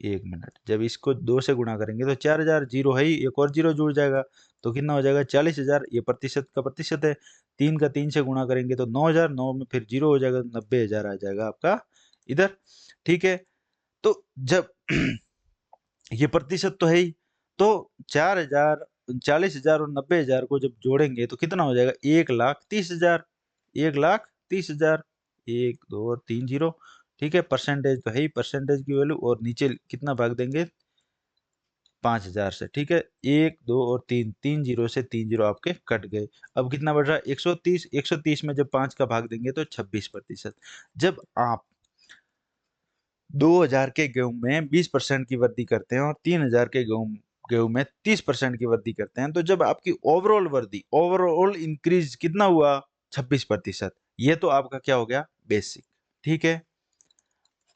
एक मिनट, जब इसको 2 से गुणा करेंगे तो 4000, जीरो है ही, एक और जीरो जुड़ जाएगा तो कितना हो जाएगा 40,000। ये प्रतिशत का प्रतिशत है, 3 का 3 से गुणा करेंगे तो 9000, 9 में फिर जीरो हो जाएगा, 90,000 आ जाएगा आपका इधर, ठीक है। तो जब ये प्रतिशत तो है ही, तो 4000, 40,000 और 90,000 को जब जोड़ेंगे तो कितना हो जाएगा 1,30,000, 1,30,000, 1 2 और 3 जीरो, ठीक है। परसेंटेज तो है ही, परसेंटेज की वैल्यू और नीचे कितना भाग देंगे 5000 से, ठीक है। 1 2 और 3, 3 जीरो से 3 जीरो आपके कट गए। अब कितना बढ़ रहा है 130, 130 में जब 5 का भाग देंगे तो 26%। जब आप 2000 के गेहूं में 20% की वृद्धि करते हैं और 3000 के गेहूं गेहूं में 30% की वृद्धि करते हैं, तो जब आपकी ओवरऑल वृद्धि ओवरऑल इंक्रीज कितना हुआ 26%। ये तो आपका क्या हो गया बेसिक, ठीक है।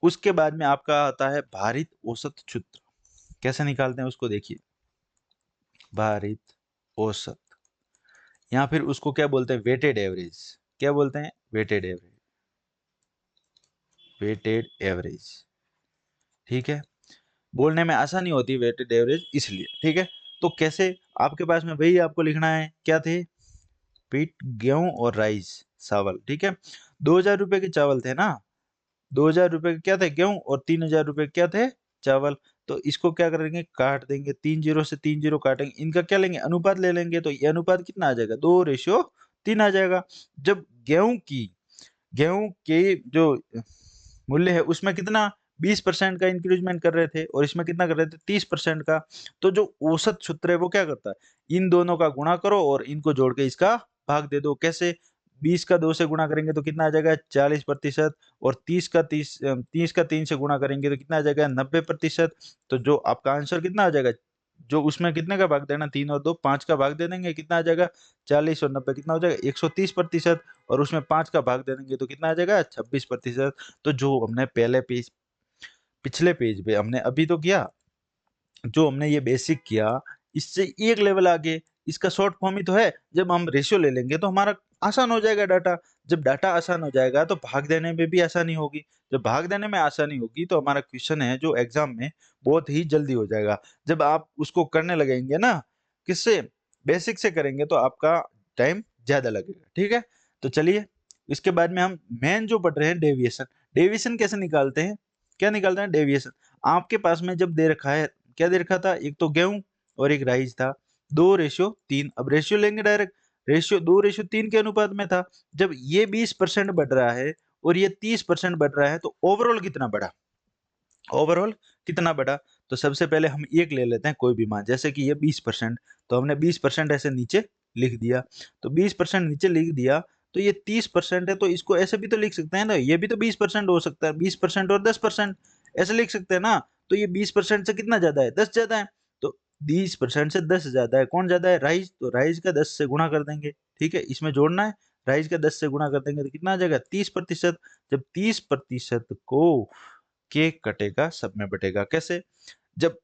उसके बाद में आपका आता है भारित औसत सूत्र, कैसे निकालते हैं उसको देखिए। भारित औसत या फिर उसको क्या बोलते हैं वेटेड एवरेज, क्या बोलते हैं वेटेड एवरेज, वेटेड एवरेज, ठीक है। बोलने में आसानी होती है वेटेड एवरेज इसलिए, ठीक है। तो कैसे, आपके पास में वही आपको लिखना है क्या थे पीट गेहूं और राइस चावल, ठीक है। 2000 रुपए के चावल थे ना, 2000 रुपए के क्या थे गेहूं और 3000 रुपए क्या थे चावल। तो इसको क्या करेंगे काट देंगे, 3 जीरो से 3 जीरो काटेंगे, इनका क्या लेंगे अनुपात ले लेंगे, तो ये अनुपात कितना आ जाएगा 2:3 आ जाएगा। जब गेहूं के जो मूल्य है उसमें कितना 20% का इंक्रीजमेंट कर रहे थे और इसमें कितना कर रहे थे 30% का। तो जो औसत सूत्र है वो क्या करता है इन दोनों का गुणा करो और इनको जोड़ के इसका भाग दे दो। कैसे, 20 का 2 से गुणा करेंगे तो कितना आ जाएगा 40%, और 30 का 3 से गुणा करेंगे तो कितना आ जाएगा 90%। तो जो आपका आंसर कितना आ जाएगा, जो उसमें कितने का भाग देना 3 और 2 5 का भाग दे देंगे कितना आ जाएगा 40 और 90 कितना हो जाएगा 130%, और उसमें 5 का भाग दे देंगे तो कितना आ जाएगा 26%। तो जो हमने पहले पेज पिछले पेज पे हमने अभी तो किया, जो हमने ये बेसिक किया इससे एक लेवल आगे इसका शॉर्ट फॉर्म ही तो है। जब हम रेशियो ले लेंगे तो हमारा आसान हो जाएगा डाटा, जब डाटा आसान हो जाएगा तो भाग देने में भी आसानी होगी, जब भाग देने में आसानी होगी तो हमारा क्वेश्चन है जो एग्जाम में बहुत ही जल्दी हो जाएगा। जब आप उसको करने लगेंगे ना किससे बेसिक से करेंगे तो आपका टाइम ज्यादा लगेगा, ठीक है। तो चलिए इसके बाद में हम मेन जो पढ़ रहे हैं डेविएशन, डेविएशन कैसे निकालते हैं, क्या निकालते हैं डेविएशन। आपके पास में जब दे रखा है क्या दे रखा था एक तो गेहूं और एक राइस था 2:3, अब रेशियो लेंगे डायरेक्ट, रेशियो 2:3 के अनुपात में था। जब ये 20% बढ़ रहा है और ये 30% बढ़ रहा है तो ओवरऑल कितना बढ़ा, ओवरऑल कितना बढ़ा। तो सबसे पहले हम एक ले लेते हैं कोई भी मान, जैसे कि ये 20%, तो हमने 20% ऐसे नीचे लिख दिया, तो 20% नीचे लिख दिया। तो ये 30% है तो इसको ऐसे भी तो लिख सकते हैं ना, ये भी तो 20% हो सकता है, 20% और 10% ऐसे लिख सकते हैं ना। तो ये 20% से कितना ज्यादा है 10 ज्यादा है, तो 20% से 10 ज्यादा है, कौन ज्यादा है राइस, तो राइस का 10 से गुणा कर देंगे, ठीक है। इसमें जोड़ना है, राइस का 10 से गुणा कर देंगे तो कितना आ जाएगा 30%। जब 30% को केक कटेगा सब में बटेगा, कैसे, जब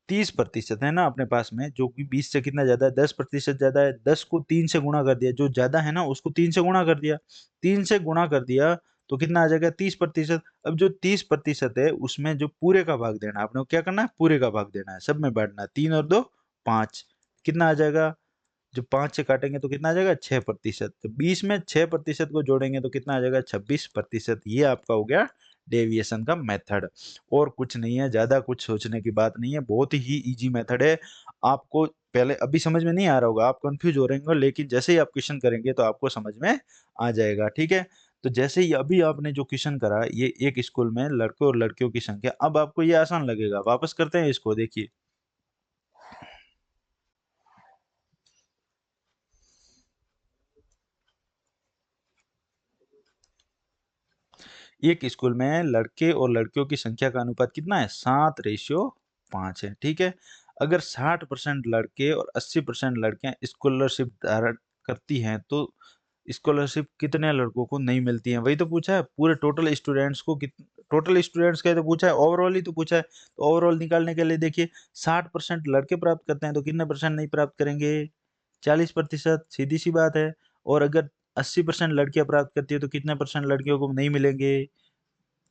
30% है ना अपने पास में जो कि 20 से कितना ज्यादा है 10% ज्यादा है, 10 को 3 से गुणा कर दिया, जो ज्यादा है ना उसको 3 से गुणा कर दिया, 3 से गुणा कर दिया तो कितना आ जाएगा 30%। अब जो 30% है उसमें जो पूरे का भाग देना है, आपने को क्या करना है, पूरे का भाग देना है, सब में बांटना है, 3 और 2 5, कितना आ जाएगा, जो 5 से काटेंगे तो कितना आ जाएगा 6%। तो 20 में 6% को जोड़ेंगे तो कितना आ जाएगा 26%। ये आपका हो गया डेविएशन का मेथड, और कुछ नहीं है, ज्यादा कुछ सोचने की बात नहीं है, बहुत ही इजी मेथड है। आपको पहले अभी समझ में नहीं आ रहा होगा, आप कंफ्यूज हो रहे होंगे, लेकिन जैसे ही आप क्वेश्चन करेंगे तो आपको समझ में आ जाएगा, ठीक है। तो जैसे ही अभी आपने जो क्वेश्चन करा, ये एक स्कूल में लड़कों और लड़कियों की संख्या, अब आपको ये आसान लगेगा। वापस करते हैं इसको, देखिए एक स्कूल में लड़के और लड़कियों की संख्या का अनुपात कितना है, 7:5 है, ठीक है। अगर 60% लड़के और 80% लड़कियां स्कॉलरशिप धारण करती हैं तो स्कॉलरशिप कितने लड़कों को नहीं मिलती है, वही तो पूछा है। पूरे टोटल स्टूडेंट्स को टोटल स्टूडेंट्स का तो पूछा है, ओवरऑल ही तो पूछा है। तो ओवरऑल निकालने के लिए देखिए, 60% लड़के प्राप्त करते हैं तो कितने परसेंट नहीं प्राप्त करेंगे, 40%, सीधी सी बात है। और अगर 80% लड़कियां प्राप्त करती है तो कितने परसेंट लड़कियों को नहीं मिलेंगे,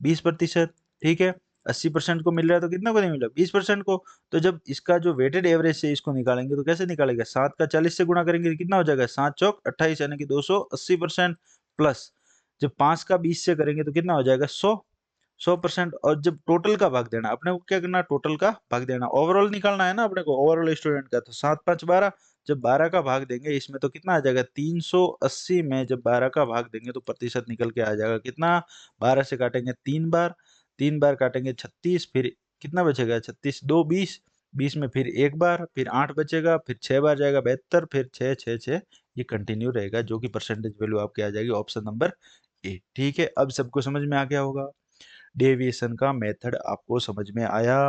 20%, ठीक है। 80% को मिल रहा है तो कितना को नहीं मिला, 20% को। तो जब इसका जो वेटेड एवरेज से इसको निकालेंगे तो कैसे निकालेंगे, 7 का 40 से गुणा करेंगे तो कितना हो जाएगा, 7 चौक 28, यानी कि 280%, प्लस जब 5 का 20 से करेंगे तो कितना हो जाएगा 100%। और जब टोटल का भाग देना, अपने को क्या करना, टोटल का भाग देना, ओवरऑल निकालना है ना अपने को, ओवरऑल स्टूडेंट का। तो 7 5 12, जब 12 का भाग देंगे इसमें तो कितना आ जाएगा 380 में, जब 12 का भाग देंगे तो प्रतिशत निकल के आ जाएगा कितना, 12 से काटेंगे 3 बार, 3 बार काटेंगे 36, फिर कितना बचेगा 36 2 20, 20 में फिर एक बार, फिर 8 बचेगा, फिर 6 बार जाएगा 72, फिर 6 6 6, ये कंटिन्यू रहेगा, जो कि परसेंटेज वैल्यू आपकी आ जाएगी ऑप्शन नंबर ए, ठीक है। अब सबको समझ में आ गया होगा, डेविएशन का मेथड आपको समझ में आया।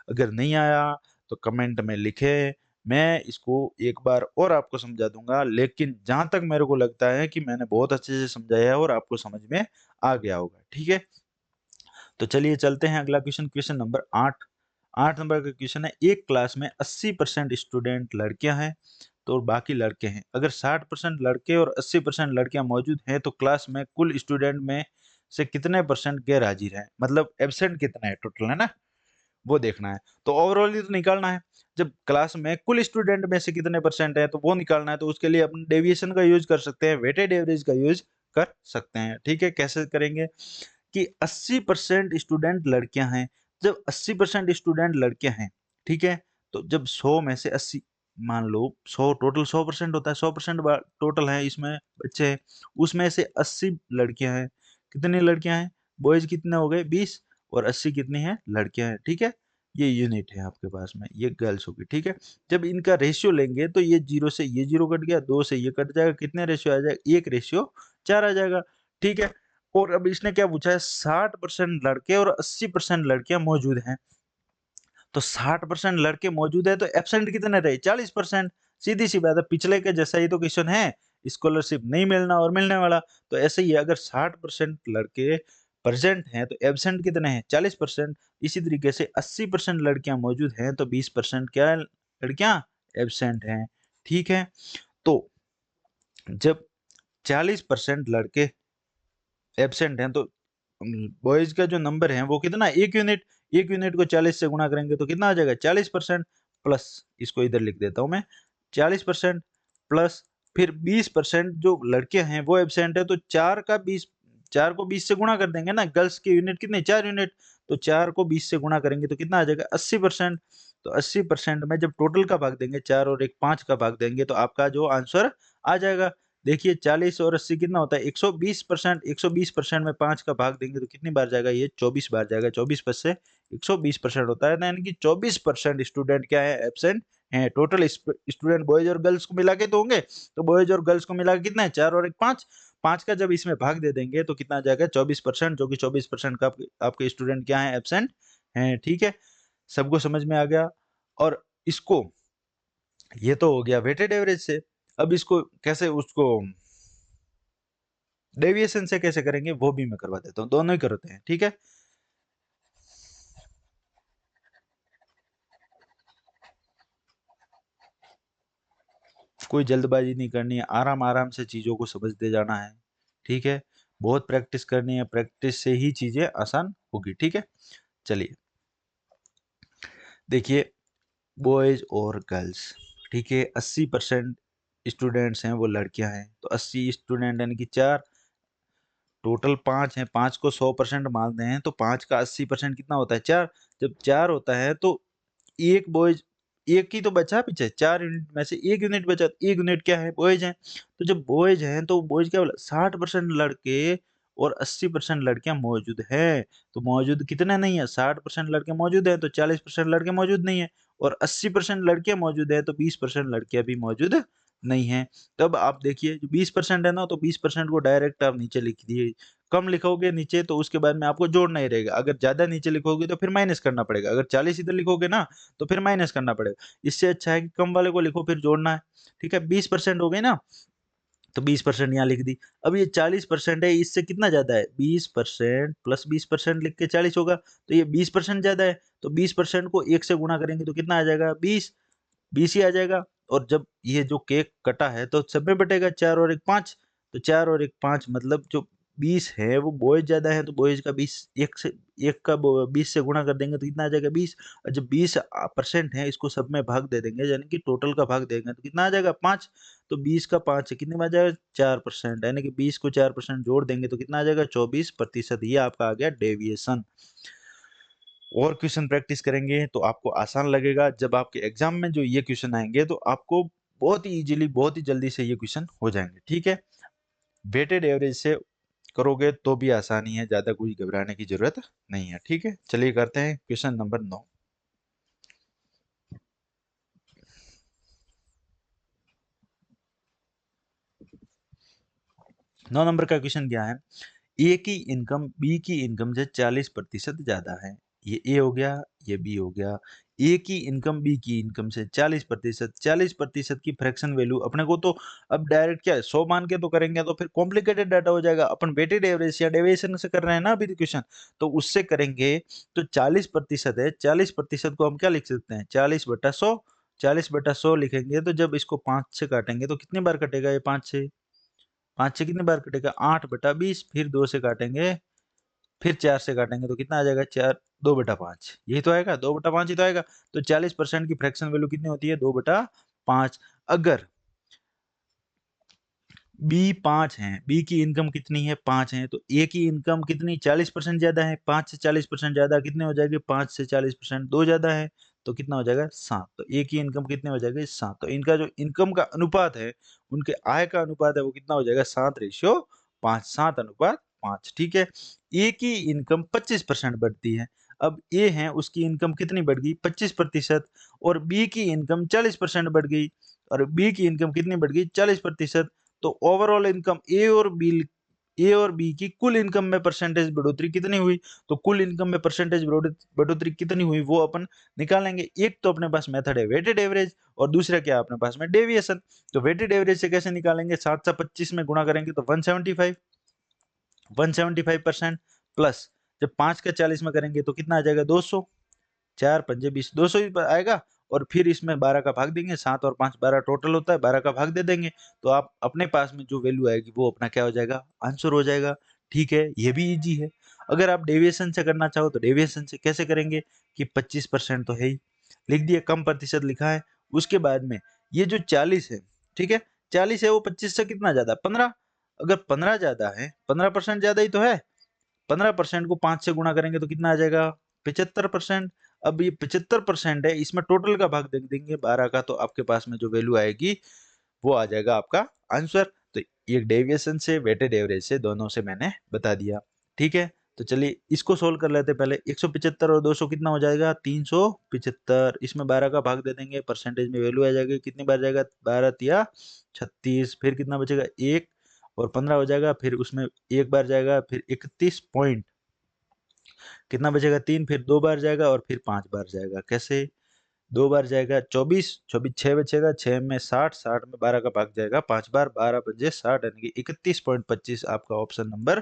अगर नहीं आया तो कमेंट में लिखें, मैं इसको एक बार और आपको समझा दूंगा, लेकिन जहां तक मेरे को लगता है कि मैंने बहुत अच्छे से समझाया है और आपको समझ में आ गया होगा, ठीक है। तो चलिए चलते हैं अगला क्वेश्चन, क्वेश्चन नंबर 8। 8 नंबर का क्वेश्चन है, एक क्लास में 80% स्टूडेंट लड़कियां हैं तो बाकी लड़के हैं। अगर 60% लड़के और 80% लड़कियां मौजूद हैं तो क्लास में कुल स्टूडेंट में से कितने परसेंट गैर हाजिर हैं, मतलब एब्सेंट कितना है टोटल, है ना, वो देखना है। तो ओवरऑल ही तो निकालना है, जब क्लास में कुल स्टूडेंट में से कितने परसेंट है तो वो निकालना है। तो उसके लिए अपन डेविएशन का यूज कर सकते हैं, वेटेड एवरेज का यूज कर सकते हैं, ठीक है। कैसे करेंगे कि 80% स्टूडेंट लड़कियां हैं, जब 80% स्टूडेंट लड़कियां हैं, ठीक है, तो जब 100 में से 80, मान लो 100 टोटल 100% होता है, 100% टोटल है इसमें बच्चे हैं, उसमें से 80 लड़कियां हैं, कितनी लड़कियां हैं, बॉयज कितने हो गए 20, और 80 कितनी है लड़कियां हैं, ठीक है। ये यूनिट है आपके पास में, ये गर्ल्स होगी, ठीक है। जब इनका रेशियो लेंगे तो ये जीरो से ये जीरो कट गया, 2 से ये कट जाएगा, कितने रेशियो आ जाएगा, 1:4 आ जाएगा, ठीक है। और अब इसने क्या पूछा है, 60% लड़के और 80% लड़कियां मौजूद हैं। तो 60% लड़के मौजूद है तो एब्सेंट कितने रहे, 40%। सीधी सी बात है, पिछले के जैसा ही तो क्वेश्चन है, स्कॉलरशिप नहीं मिलना और मिलने वाला। तो ऐसे ही है, अगर 60% लड़के प्रेजेंट हैं तो एब्सेंट कितने हैं, 40%। इसी तरीके से 80% लड़कियां मौजूद हैं तो 20% क्या लड़कियां एब्सेंट हैं, ठीक है। तो जब 40% लड़के एब्सेंट हैं तो बॉयज का जो नंबर है वो कितना, एक यूनिट, एक यूनिट को 40 से गुणा करेंगे तो कितना आ जाएगा 40%, प्लस इसको इधर लिख देता हूं मैं, 40% प्लस फिर 20% जो लड़के हैं वो एब्सेंट है, तो 4 का 20, 4 को 20 से गुणा कर देंगे ना, गर्ल्स की यूनिट कितनी 4 यूनिट, तो 4 को 20 से गुणा करेंगे तो कितना आ जाएगा 80%। तो 80% में जब टोटल का भाग देंगे, 4 और एक 5 का भाग देंगे तो आपका जो आंसर आ जाएगा। देखिए 40 और 80 कितना होता है 120%, 120% में 5 का भाग देंगे तो कितनी बार जाएगा, ये 24 बार जाएगा, 24 पर से 120% होता है ना, यानी कि 24% स्टूडेंट क्या है एब्सेंट हैं। टोटल स्टूडेंट बॉयज और गर्ल्स को मिला के तो होंगे, तो बॉयज और गर्ल्स को मिला के कितना है 4 और एक 5, 5 का जब इसमें भाग दे देंगे तो कितना आ जाएगा 24%, जो कि 24% का आपके स्टूडेंट क्या है एब्सेंट हैं, ठीक है। सबको समझ में आ गया। और इसको, ये तो हो गया वेटेड एवरेज से। अब इसको कैसे, उसको डेविएशन से कैसे करेंगे वो भी मैं करवा देता हूँ, दोनों ही करते हैं, ठीक है। कोई जल्दबाजी नहीं करनी है, आराम आराम से चीजों को समझते जाना है, ठीक है। बहुत प्रैक्टिस करनी है, प्रैक्टिस से ही चीजें आसान होगी। ठीक है, चलिए देखिए, बॉयज और गर्ल्स, ठीक है, 80% स्टूडेंट्स हैं वो लड़कियां हैं, तो 80 स्टूडेंट यानी कि 4, टोटल 5 हैं, 5 को 100% मानते हैं तो 5 का 80% कितना होता है, 4। जब 4 होता है तो एक बॉयज, एक ही तो बचा पीछे, 4 यूनिट में से 1 यूनिट बचा, तो 1 यूनिट क्या है, बॉयज हैं। तो जब बॉयज हैं तो बॉयज क्या बोला, 60% लड़के और 80% लड़कियां मौजूद हैं। तो मौजूद कितने नहीं है, 60% लड़के मौजूद हैं तो 40% लड़के मौजूद नहीं है, और 80% लड़कियां मौजूद है तो 20% लड़कियां भी मौजूद नहीं है। तब आप देखिए जो 20% है ना, तो 20% को डायरेक्ट आप नीचे लिख दिए। कम लिखोगे नीचे तो उसके बाद में आपको जोड़ना ही रहेगा, अगर ज्यादा नीचे लिखोगे तो फिर माइनस करना पड़ेगा, अगर 40 इधर लिखोगे ना तो फिर माइनस करना पड़ेगा। इससे अच्छा है कि कम वाले को लिखो फिर जोड़ना है। ठीक है, 20% हो गए ना, तो 20% यहाँ लिख दी। अब ये 40% है, इससे कितना ज्यादा है, 20% प्लस 20% लिख के 40 होगा, तो ये 20% ज्यादा है। तो 20% को 1 से गुणा करेंगे तो कितना आ जाएगा, 20, 20 ही आ जाएगा। और जब ये जो केक कटा है तो सब में बटेगा, 4 और 1 5, तो 4 और 1 5, मतलब जो 20 है वो बॉयज ज्यादा है, तो बॉयज का 20, 1 से 1 का 20 से गुणा कर देंगे तो कितना आ जाएगा, 20। और जब 20% है इसको सब में भाग दे देंगे, यानी कि टोटल का भाग देंगे तो कितना आ जाएगा, 5। तो 20 का 5 से कितने में आ जाएगा, 4%, यानी कि 20 को 4% जोड़ देंगे तो कितना आ जाएगा, 24%। ये आपका आ गया डेविएशन। और क्वेश्चन प्रैक्टिस करेंगे तो आपको आसान लगेगा, जब आपके एग्जाम में जो ये क्वेश्चन आएंगे तो आपको बहुत ही इजीली, बहुत ही जल्दी से ये क्वेश्चन हो जाएंगे। ठीक है, वेटेड एवरेज से करोगे तो भी आसानी है, ज्यादा कुछ घबराने की जरूरत नहीं है। ठीक है, चलिए करते हैं क्वेश्चन नंबर 9। नौ नंबर का क्वेश्चन क्या है, ए की इनकम बी की इनकम से 40% ज्यादा है। ये ए हो गया, ये बी हो गया। ए की इनकम बी की इनकम से 40%, 40% की फ्रैक्शन वैल्यू अपने को तो अब डायरेक्ट क्या है, 100 मान के तो करेंगे तो फिर कॉम्प्लिकेटेड डाटा हो जाएगा। अपन वेटेड एवरेज या डेविएशन से कर रहे हैं ना अभी क्वेश्चन, तो उससे करेंगे। तो 40% है, 40% को हम क्या लिख सकते हैं, 40/100, 40/100 लिखेंगे। तो जब इसको 5 से काटेंगे तो कितनी बार कटेगा ये, 5 से, 5 से कितनी बार कटेगा, 8/20, फिर 2 से काटेंगे, फिर 4 से काटेंगे तो कितना आ जाएगा, 4, 2/5, यही तो आएगा, 2/5 ही तो आएगा। तो 40% की फ्रैक्शन वैल्यू कितनी होती है, 2/5। अगर बी 5 है, बी की इनकम कितनी है, 5 है, तो ए की इनकम कितनी, 40% ज्यादा है, 5 से 40% ज्यादा कितने हो जाएंगे, 5 से 40% दो ज्यादा है, तो कितना हो जाएगा, 7। तो ए की इनकम कितने हो जाएगी, 7। तो इनका जो इनकम का अनुपात है, उनके आय का अनुपात है, वो कितना हो जाएगा, 7:5, 7:5। ठीक है, ए की इनकम 25% बढ़ती है। अब ए है उसकी इनकम कितनी बढ़ गई, 25%, और बी की इनकम 40% बढ़ गई, और बी की इनकम कितनी बढ़ गई, 40%। तो ओवरऑल इनकम ए और बी की कुल इनकम में परसेंटेज बढ़ोतरी कितनी हुई, तो कुल इनकम में परसेंटेज बढ़ोतरी कितनी हुई वो अपन निकालेंगे। एक तो अपने पास मेथड है वेटेड एवरेज, और दूसरा क्या अपने पास में, डेविएशन। तो वेटेड एवरेज से कैसे निकालेंगे, 7 से 25 में गुणा करेंगे तो 175, 175% प्लस, जब 5 का 40 में करेंगे तो कितना आ जाएगा, 200, 4 पंजे 20, 200 ही आएगा। और फिर इसमें 12 का भाग देंगे, 7 और 5 12 टोटल होता है, 12 का भाग दे देंगे, तो आप अपने पास में जो वैल्यू आएगी वो अपना क्या हो जाएगा, आंसर हो जाएगा। ठीक है, ये भी इजी है। अगर आप डेविएशन से करना चाहो तो डेविएशन से कैसे करेंगे, कि 25% तो है ही, लिख दिए, कम प्रतिशत लिखा है। उसके बाद में ये जो 40 है, ठीक है, 40 है वो 25 से कितना ज्यादा, 15। अगर 15 ज्यादा है, 15% ज्यादा ही तो है, 15% को 5 से गुणा करेंगे तो कितना आ जाएगा, 75%। अब ये 75% है, इसमें टोटल का भाग दे देंगे 12 का, तो आपके पास में जो वैल्यू आएगी वो आ जाएगा आपका आंसर। तो ये डेविएशन से, वेटेड एवरेज से, दोनों से मैंने बता दिया। ठीक है, तो चलिए इसको सोल्व कर लेते हैं। पहले 175 और 200 कितना हो जाएगा, 375। इसमें 12 का भाग दे देंगे, परसेंटेज में वैल्यू आ जाएगी, कितनी बार जाएगा, 12 या 36, फिर कितना बचेगा, 1, और 15 हो जाएगा, फिर उसमें एक बार जाएगा, फिर 31 पॉइंट, कितना बचेगा, 3, फिर 2 बार जाएगा, और फिर 5 बार जाएगा। कैसे, 2 बार जाएगा, 24, 24 6 बचेगा, 6 में 60, 60 में 12 का भाग जाएगा 5 बार, 12 पंजे 60, यानी कि 31.25 आपका ऑप्शन नंबर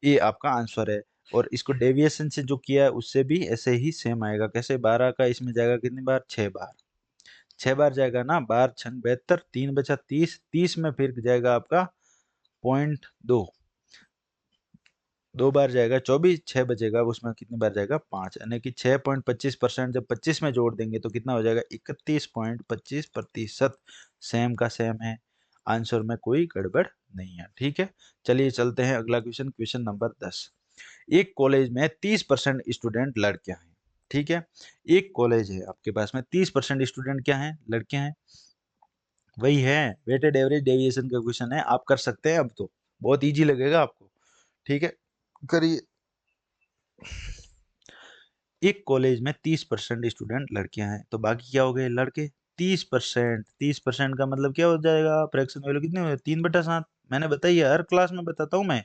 ए आपका आंसर है। और इसको डेविएशन से जो किया है उससे भी ऐसे ही सेम आएगा। कैसे, 12 का इसमें जाएगा कितनी बार, 6 बार, 6 बार जाएगा ना, 12 छंग 72, 3 बचा 30, 30 में फिर जाएगा आपका 0.2, 2 बार जाएगा 24, 6 बचेगा, उसमें कितनी बार जाएगा 5, यानी कि 6.25% जब 25 में जोड़ देंगे तो कितना हो जाएगा 31.25%। सेम का सेम है, आंसर में कोई गड़बड़ नहीं है। ठीक है, चलिए चलते हैं अगला क्वेश्चन, क्वेश्चन नंबर 10। एक कॉलेज में 30% स्टूडेंट लड़कियां हैं। ठीक है, एक कॉलेज है आपके पास में 30% स्टूडेंट क्या हैं, लड़कियां हैं। वही है, वेटेड एवरेज डेविएशन का क्वेश्चन है, आप कर सकते हैं, अब तो बहुत इजी लगेगा आपको। ठीक है, करिए। एक कॉलेज में 30% स्टूडेंट लड़कियां हैं, तो बाकी क्या हो गए लड़के। 30% का मतलब क्या हो जाएगा, फ्रैक्शन वैल्यू कितनी हो, 3/7। मैंने बताई है, हर क्लास में बताता हूँ मैं।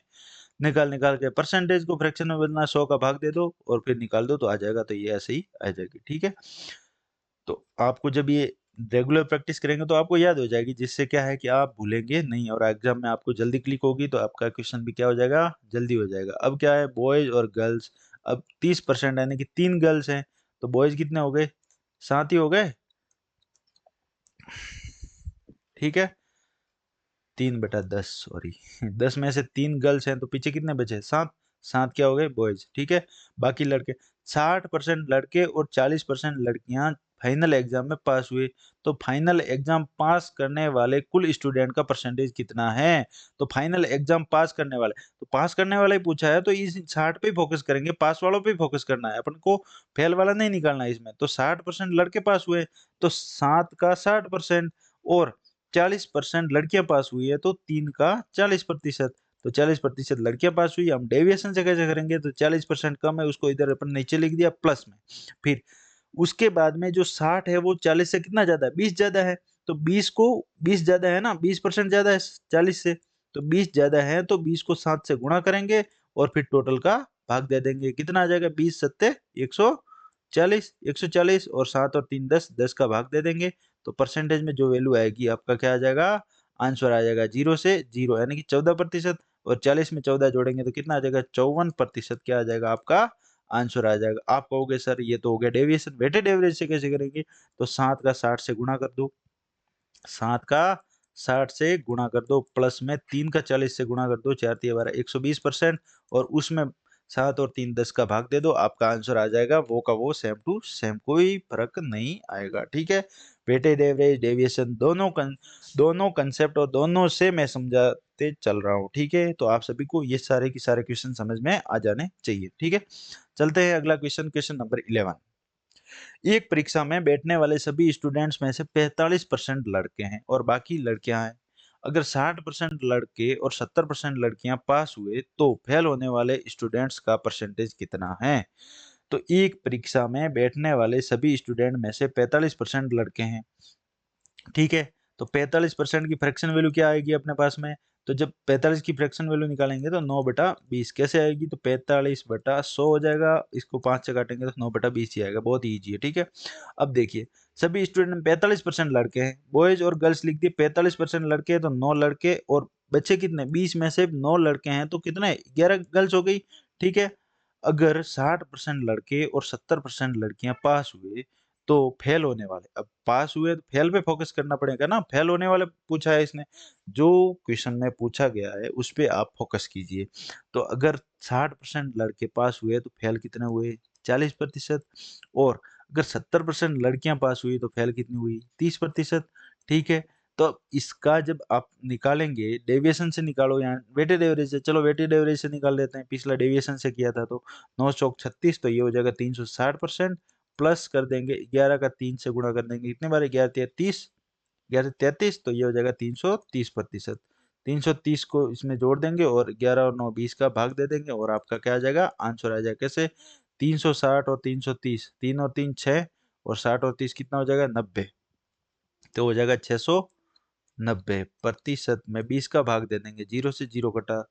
निकाल निकाल के परसेंटेज को फ्रैक्शन में बदलना, 100 का भाग दे दो और फिर निकाल दो तो आ जाएगा, तो ये ऐसे ही आ जाएगी। ठीक है, तो आपको जब ये रेगुलर प्रैक्टिस करेंगे तो आपको याद हो जाएगी, जिससे क्या है कि आप भूलेंगे नहीं और एग्जाम में आपको जल्दी क्लिक होगी, तो आपका क्वेश्चन भी क्या हो जाएगा, जल्दी हो जाएगा। अब क्या है, बॉयज और गर्ल्स। अब 30% यानी कि 3 गर्ल्स हैं, तो बॉयज कितने हो गए, 7 ही हो गए। ठीक है, 3/10, सॉरी 10 में से 3 गर्ल्स हैं, तो पीछे कितने बचे, 7। 7 क्या हो गए बॉयज। ठीक है, बाकी लड़के। 60% लड़के और 40% लड़कियां फाइनल एग्जाम में पास हुए, तो फाइनल एग्जाम पास करने वाले कुल स्टूडेंट का परसेंटेज कितना है। तो फाइनल एग्जाम पास करने वाले, तो पास करने वाला ही पूछा है, तो इस 60 पे फोकस करेंगे, पास वालों पे फोकस करना है अपन को, फेल वाला नहीं निकालना है इसमें। तो 60% लड़के पास हुए, तो 7 का 60%, और 40% लड़कियां पास हुई है, तो 3 का 40%। तो 40% लड़कियां पास हुई, हम डेविएशन से कैसे करेंगे, तो 40% कम है, उसको इधर अपन नीचे लिख दिया प्लस में। फिर उसके बाद में जो 60 है वो 40 से कितना ज्यादा है, 20 ज्यादा है। तो 20 को, 20 ज्यादा है ना, 20% ज्यादा है 40 से, तो 20 ज्यादा है, तो 20 को 7 से गुणा करेंगे और फिर टोटल का भाग दे देंगे। कितना आ जाएगा, 20 सत्ते 140, 140 और 7 और 3 10, 10 का भाग दे देंगे। तो परसेंटेज में जो वैल्यू आएगी आपका क्या आ जाएगा, आंसर आ जाएगा 0 से 0, यानी कि 14%। और 40 में 14 जोड़ेंगे तो कितना आ जाएगा, 54% क्या आ जाएगा आपका आंसर आ जाएगा। आप कहोगे सर ये तो हो गया डेविएशन, वेटेड एवरेज से कैसे करेंगे, तो 7 का 60 से गुणा कर दो, 7 का 60 से गुणा कर दो, प्लस में 3 का 40 से गुणा कर दो, 4 3 12 120%, और उसमें 7 और 3 10 का भाग दे दो, आपका आंसर आ जाएगा वो का वो, सेम टू सेम, कोई फर्क नहीं आएगा। ठीक है, वेटेड एवरेज डेविएशन दोनों कंसेप्ट और दोनों से मैं समझाते चल रहा हूँ। ठीक है, तो आप सभी को ये सारे के सारे क्वेश्चन समझ में आ जाने चाहिए। ठीक है, चलते हैं अगला क्वेश्चन, क्वेश्चन नंबर 11। एक परीक्षा में बैठने वाले सभी स्टूडेंट्स में से 45% लड़के हैं और बाकी लड़कियां हैं। अगर 60% लड़के और 70% लड़कियां पास हुए तो फेल होने वाले स्टूडेंट्स का परसेंटेज कितना है। तो एक परीक्षा में बैठने वाले सभी स्टूडेंट में से 45% लड़के हैं। ठीक है, तो 45% की फ्रैक्शन वैल्यू क्या आएगी अपने पास में, तो जब 45 की फ्रैक्शन वैल्यू निकालेंगे तो 9/20 कैसे आएगी, तो 45/100 हो जाएगा, इसको 5 से काटेंगे तो 9/20 ही आएगा, बहुत ईजी है। ठीक है, अब देखिए, सभी स्टूडेंट में 45% लड़के हैं, बॉयज और गर्ल्स लिख दिए, 45% लड़के हैं तो 9 लड़के, और बच्चे कितने, 20 में से 9 लड़के हैं तो कितने, 11 गर्ल्स हो गई। ठीक है, अगर 60% लड़के और 70% लड़कियां पास हुए तो फेल होने वाले, अब पास हुए तो फेल पे फोकस करना पड़ेगा ना, फेल होने वाले पूछा है इसने, जो क्वेश्चन में पूछा गया है उस पे आप फोकस कीजिए। तो अगर 60% लड़के पास हुए तो फेल कितने हुए, 40%, और अगर 70% लड़कियां पास हुई तो फेल कितनी हुई, 30%। ठीक है, तो इसका जब आप निकालेंगे, डेविएशन से निकालो, यहाँ वेटेड एवरेज से, चलो वेटेड एवरेज से निकाल लेते हैं, पिछला डेविएशन से किया था तो 9 चौक 36, तो ये हो जाएगा 360%, प्लस कर देंगे 11 का 3 से गुणा कर देंगे, कितने बार, 11 33, तो ये हो जाएगा 330%। 330 को इसमें जोड़ देंगे और 11 और 9 20 का भाग दे देंगे और आपका क्या आ जाएगा, आंसर आ जाएगा कैसे, 360 और 330, 3 और 3 6, और 60 और 30 कितना हो जाएगा, 90, तो हो जाएगा 690%। में 20 का भाग दे देंगे, 0 से 0 कटा,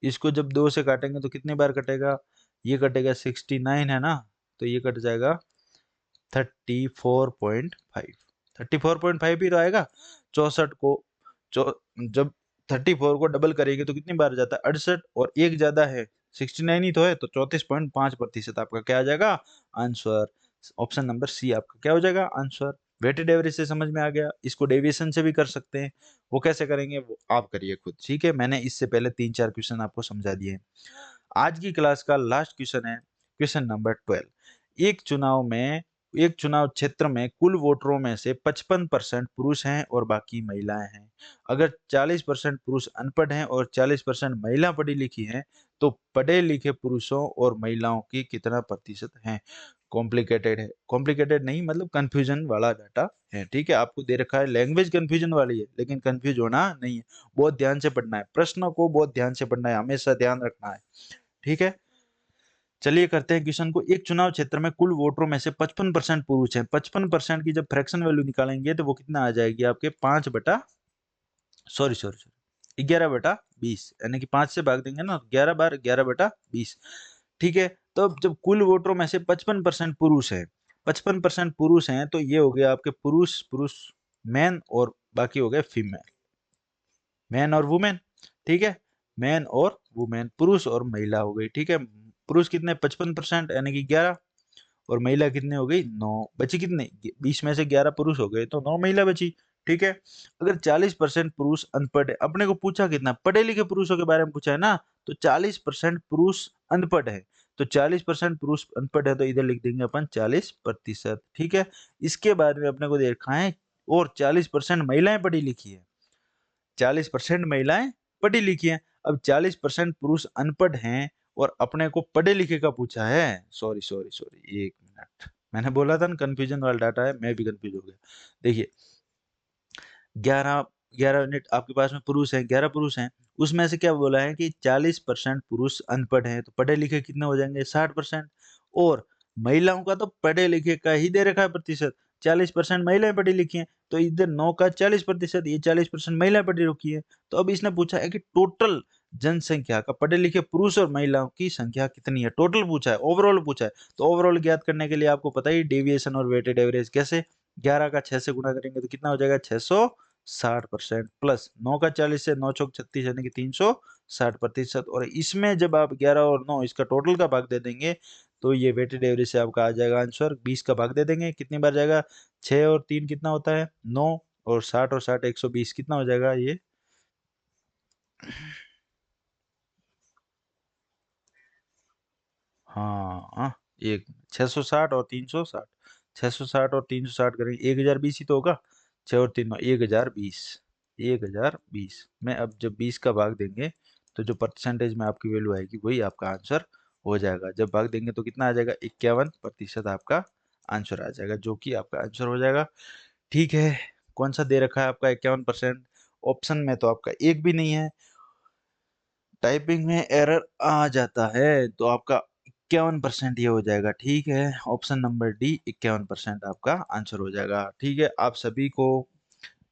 इसको जब 2 से काटेंगे तो कितनी बार कटेगा, ये कटेगा 69 है ना, तो ये कट जाएगा 34.5, 34.5 ही तो आएगा। 64 को जब 34 को डबल करेंगे तो कितनी बार जाता है, 68, और एक ज्यादा है 69 ही तो है, तो 34.5% आपका क्या आ जाएगा आंसर। ऑप्शन नंबर सी आपका क्या हो जाएगा आंसर। वेटेड एवरेज से समझ में आ गया, इसको डेविएशन से भी कर सकते हैं, वो कैसे करेंगे वो आप करिए खुद। ठीक है, मैंने इससे पहले 3 4 क्वेश्चन आपको समझा दिए हैं। आज की क्लास का लास्ट क्वेश्चन है क्वेश्चन नंबर 12। एक चुनाव क्षेत्र में कुल वोटरों में से 55% पुरुष हैं और बाकी महिलाएं हैं। अगर 40% पुरुष अनपढ़ हैं और 40% महिला पढ़ी लिखी हैं तो पढ़े लिखे पुरुषों और महिलाओं की कितना प्रतिशत है। कॉम्प्लिकेटेड है, कॉम्प्लिकेटेड नहीं मतलब कंफ्यूजन वाला डाटा है। ठीक है, आपको दे रखा है लैंग्वेज कंफ्यूजन वाली है, लेकिन कंफ्यूज होना नहीं है, बहुत ध्यान से पढ़ना है, प्रश्नों को बहुत ध्यान से पढ़ना है, हमेशा ध्यान रखना है। ठीक है, चलिए करते हैं क्वेश्चन को। एक चुनाव क्षेत्र में कुल वोटरों में से 55% पुरुष हैं। 55% की जब फ्रैक्शन वैल्यू निकालेंगे तो वो कितना आ जाएगी आपके 11/20, यानी कि 5 से भाग देंगे ना, 11 बार 11/20। ठीक है, तो अब जब कुल वोटरों में से 55% पुरुष है, 55% पुरुष हैं, तो ये हो गया आपके पुरुष पुरुष मैन, और बाकी हो गए फीमेल, मैन और वुमेन। ठीक है, मैन और वुमेन, पुरुष और महिला हो गई। ठीक है, पुरुष कितने 55% यानी कि 11, और महिला कितने हो गई 9, बची कितने 20 में से 11 पुरुष हो गए तो 9 महिला बची। ठीक है, अगर 40% पुरुष अनपढ़ है, अपने को पूछा कितना पढ़े लिखे पुरुषों के बारे में पूछा है ना, तो 40% पुरुष अनपढ़ है, तो 40% पुरुष अनपढ़ है तो इधर लिख देंगे अपन 40%। ठीक है, इसके बाद में अपने को देखा है और 40% महिलाएं पढ़ी लिखी है, 40% महिलाएं पढ़ी लिखी हैं। अब 40% पुरुष अनपढ़ हैं और अपने को पढ़े लिखे का पूछा है। सॉरी सॉरी सॉरी, एक मिनट, मैंने बोला था ना कंफ्यूजन वाला डाटा है, मैं भी कंफ्यूज हो गया। देखिए 11 11 यूनिट आपके पास में पुरुष हैं, 11 पुरुष हैं, उसमें से क्या बोला है कि 40% पुरुष अनपढ़ हैं, तो पढ़े लिखे कितने हो जाएंगे 60%। और महिलाओं का तो पढ़े लिखे का ही दे रखा है प्रतिशत, 40% महिलाएं पढ़ी लिखी हैं, तो इधर 9 का 40%, ये 40% महिलाएं पढ़ी लिखी है। तो अब इसने पूछा है कि टोटल जनसंख्या का पढ़े लिखे पुरुष और महिलाओं की संख्या कितनी है, टोटल पूछा है, ओवरऑल पूछा है। तो ओवरऑल ज्ञात करने के लिए आपको पता ही डेविएशन और वेटेड एवरेज कैसे, 11 का 6 से गुणा करेंगे तो कितना हो जाएगा 660%, प्लस 9 का 40 से 9 चौक 36 यानी कि 360%। और इसमें जब आप 11 और 9 इसका टोटल का भाग दे देंगे तो ये वेटेड एवरेज से आपका आ जाएगा आंसर। 20 का भाग दे देंगे कितनी बार जाएगा, 6 और 3 कितना होता है 9, और 60 और 60 120 कितना हो जाएगा ये, हाँ एक 660 और 360, 660 और 360 करेंगे 1020 ही तो होगा, 6 और 3 1020, 1020 में अब जब 20 का भाग देंगे तो जो परसेंटेज में आपकी वैल्यू आएगी वही आपका आंसर हो जाएगा। जब भाग देंगे तो कितना आ जाएगा 51% आपका आंसर आ जाएगा, जो कि आपका आंसर हो जाएगा। ठीक है, कौन सा दे रखा है आपका 51%, ऑप्शन में तो आपका एक भी नहीं है, टाइपिंग में एरर आ जाता है, तो आपका 51% ये हो जाएगा। ठीक है, ऑप्शन नंबर डी 51% आपका आंसर हो जाएगा। ठीक है, आप सभी को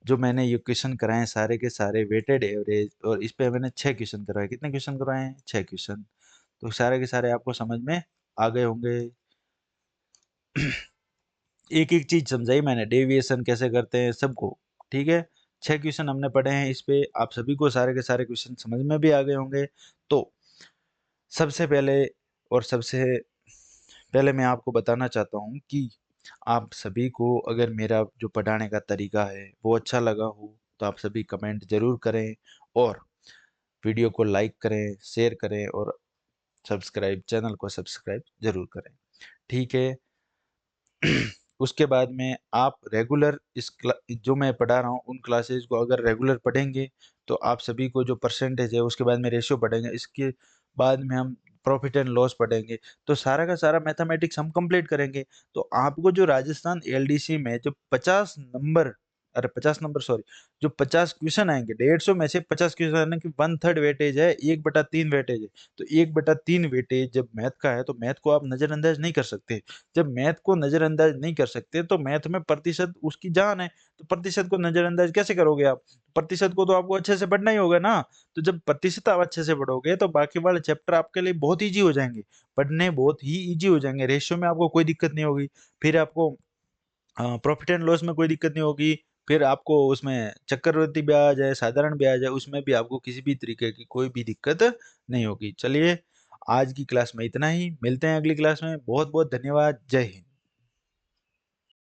जो मैंने ये क्वेश्चन कराए सारे के सारे वेटेड एवरेज, और इस पे मैंने 6 क्वेश्चन करवाए, कितने क्वेश्चन करवाए हैं 6 क्वेश्चन, तो सारे के सारे आपको समझ में आ गए होंगे। एक एक चीज समझाई मैंने, डेविएशन कैसे करते हैं सबको। ठीक है, 6 क्वेश्चन हमने पढ़े हैं, इस पे आप सभी को सारे के सारे क्वेश्चन समझ में भी आ गए होंगे। तो सबसे पहले और सबसे पहले मैं आपको बताना चाहता हूँ कि आप सभी को अगर मेरा जो पढ़ाने का तरीका है वो अच्छा लगा हो तो आप सभी कमेंट ज़रूर करें, और वीडियो को लाइक करें, शेयर करें, और चैनल को सब्सक्राइब ज़रूर करें। ठीक है, उसके बाद में आप रेगुलर जो मैं पढ़ा रहा हूँ उन क्लासेस को अगर रेगुलर पढ़ेंगे तो आप सभी को जो परसेंटेज है, उसके बाद में रेशियो पढ़ेंगे, इसके बाद में हम प्रॉफिट एंड लॉस पढ़ेंगे, तो सारा का सारा मैथमेटिक्स हम कंप्लीट करेंगे। तो आपको जो राजस्थान एलडीसी में जो 50 नंबर, अरे 50 नंबर सॉरी, जो 50 क्वेश्चन आएंगे, 150 में से 50 क्वेश्चन आने की 1/3 वेटेज है, 1/3 वेटेज है। तो 1/3 वेटेज जब मैथ का है तो मैथ को आप नजरअंदाज नहीं कर सकते। जब मैथ को नजरअंदाज नहीं कर सकते तो मैथ में प्रतिशत उसकी जान है, तो प्रतिशत को नजरअंदाज कैसे करोगे आप, प्रतिशत को तो आपको अच्छे से पढ़ना ही होगा ना। तो जब प्रतिशत आप अच्छे से पढ़ोगे तो बाकी वाले चैप्टर आपके लिए बहुत ईजी हो जाएंगे, पढ़ने बहुत ही ईजी हो जाएंगे, रेशियो में आपको कोई दिक्कत नहीं होगी, फिर आपको प्रॉफिट एंड लॉस में कोई दिक्कत नहीं होगी, फिर आपको उसमें चक्रवृद्धि ब्याज है, साधारण ब्याज है, उसमें भी आपको किसी भी तरीके की कोई भी दिक्कत नहीं होगी। चलिए आज की क्लास में इतना ही, मिलते हैं अगली क्लास में, बहुत बहुत धन्यवाद, जय हिंद।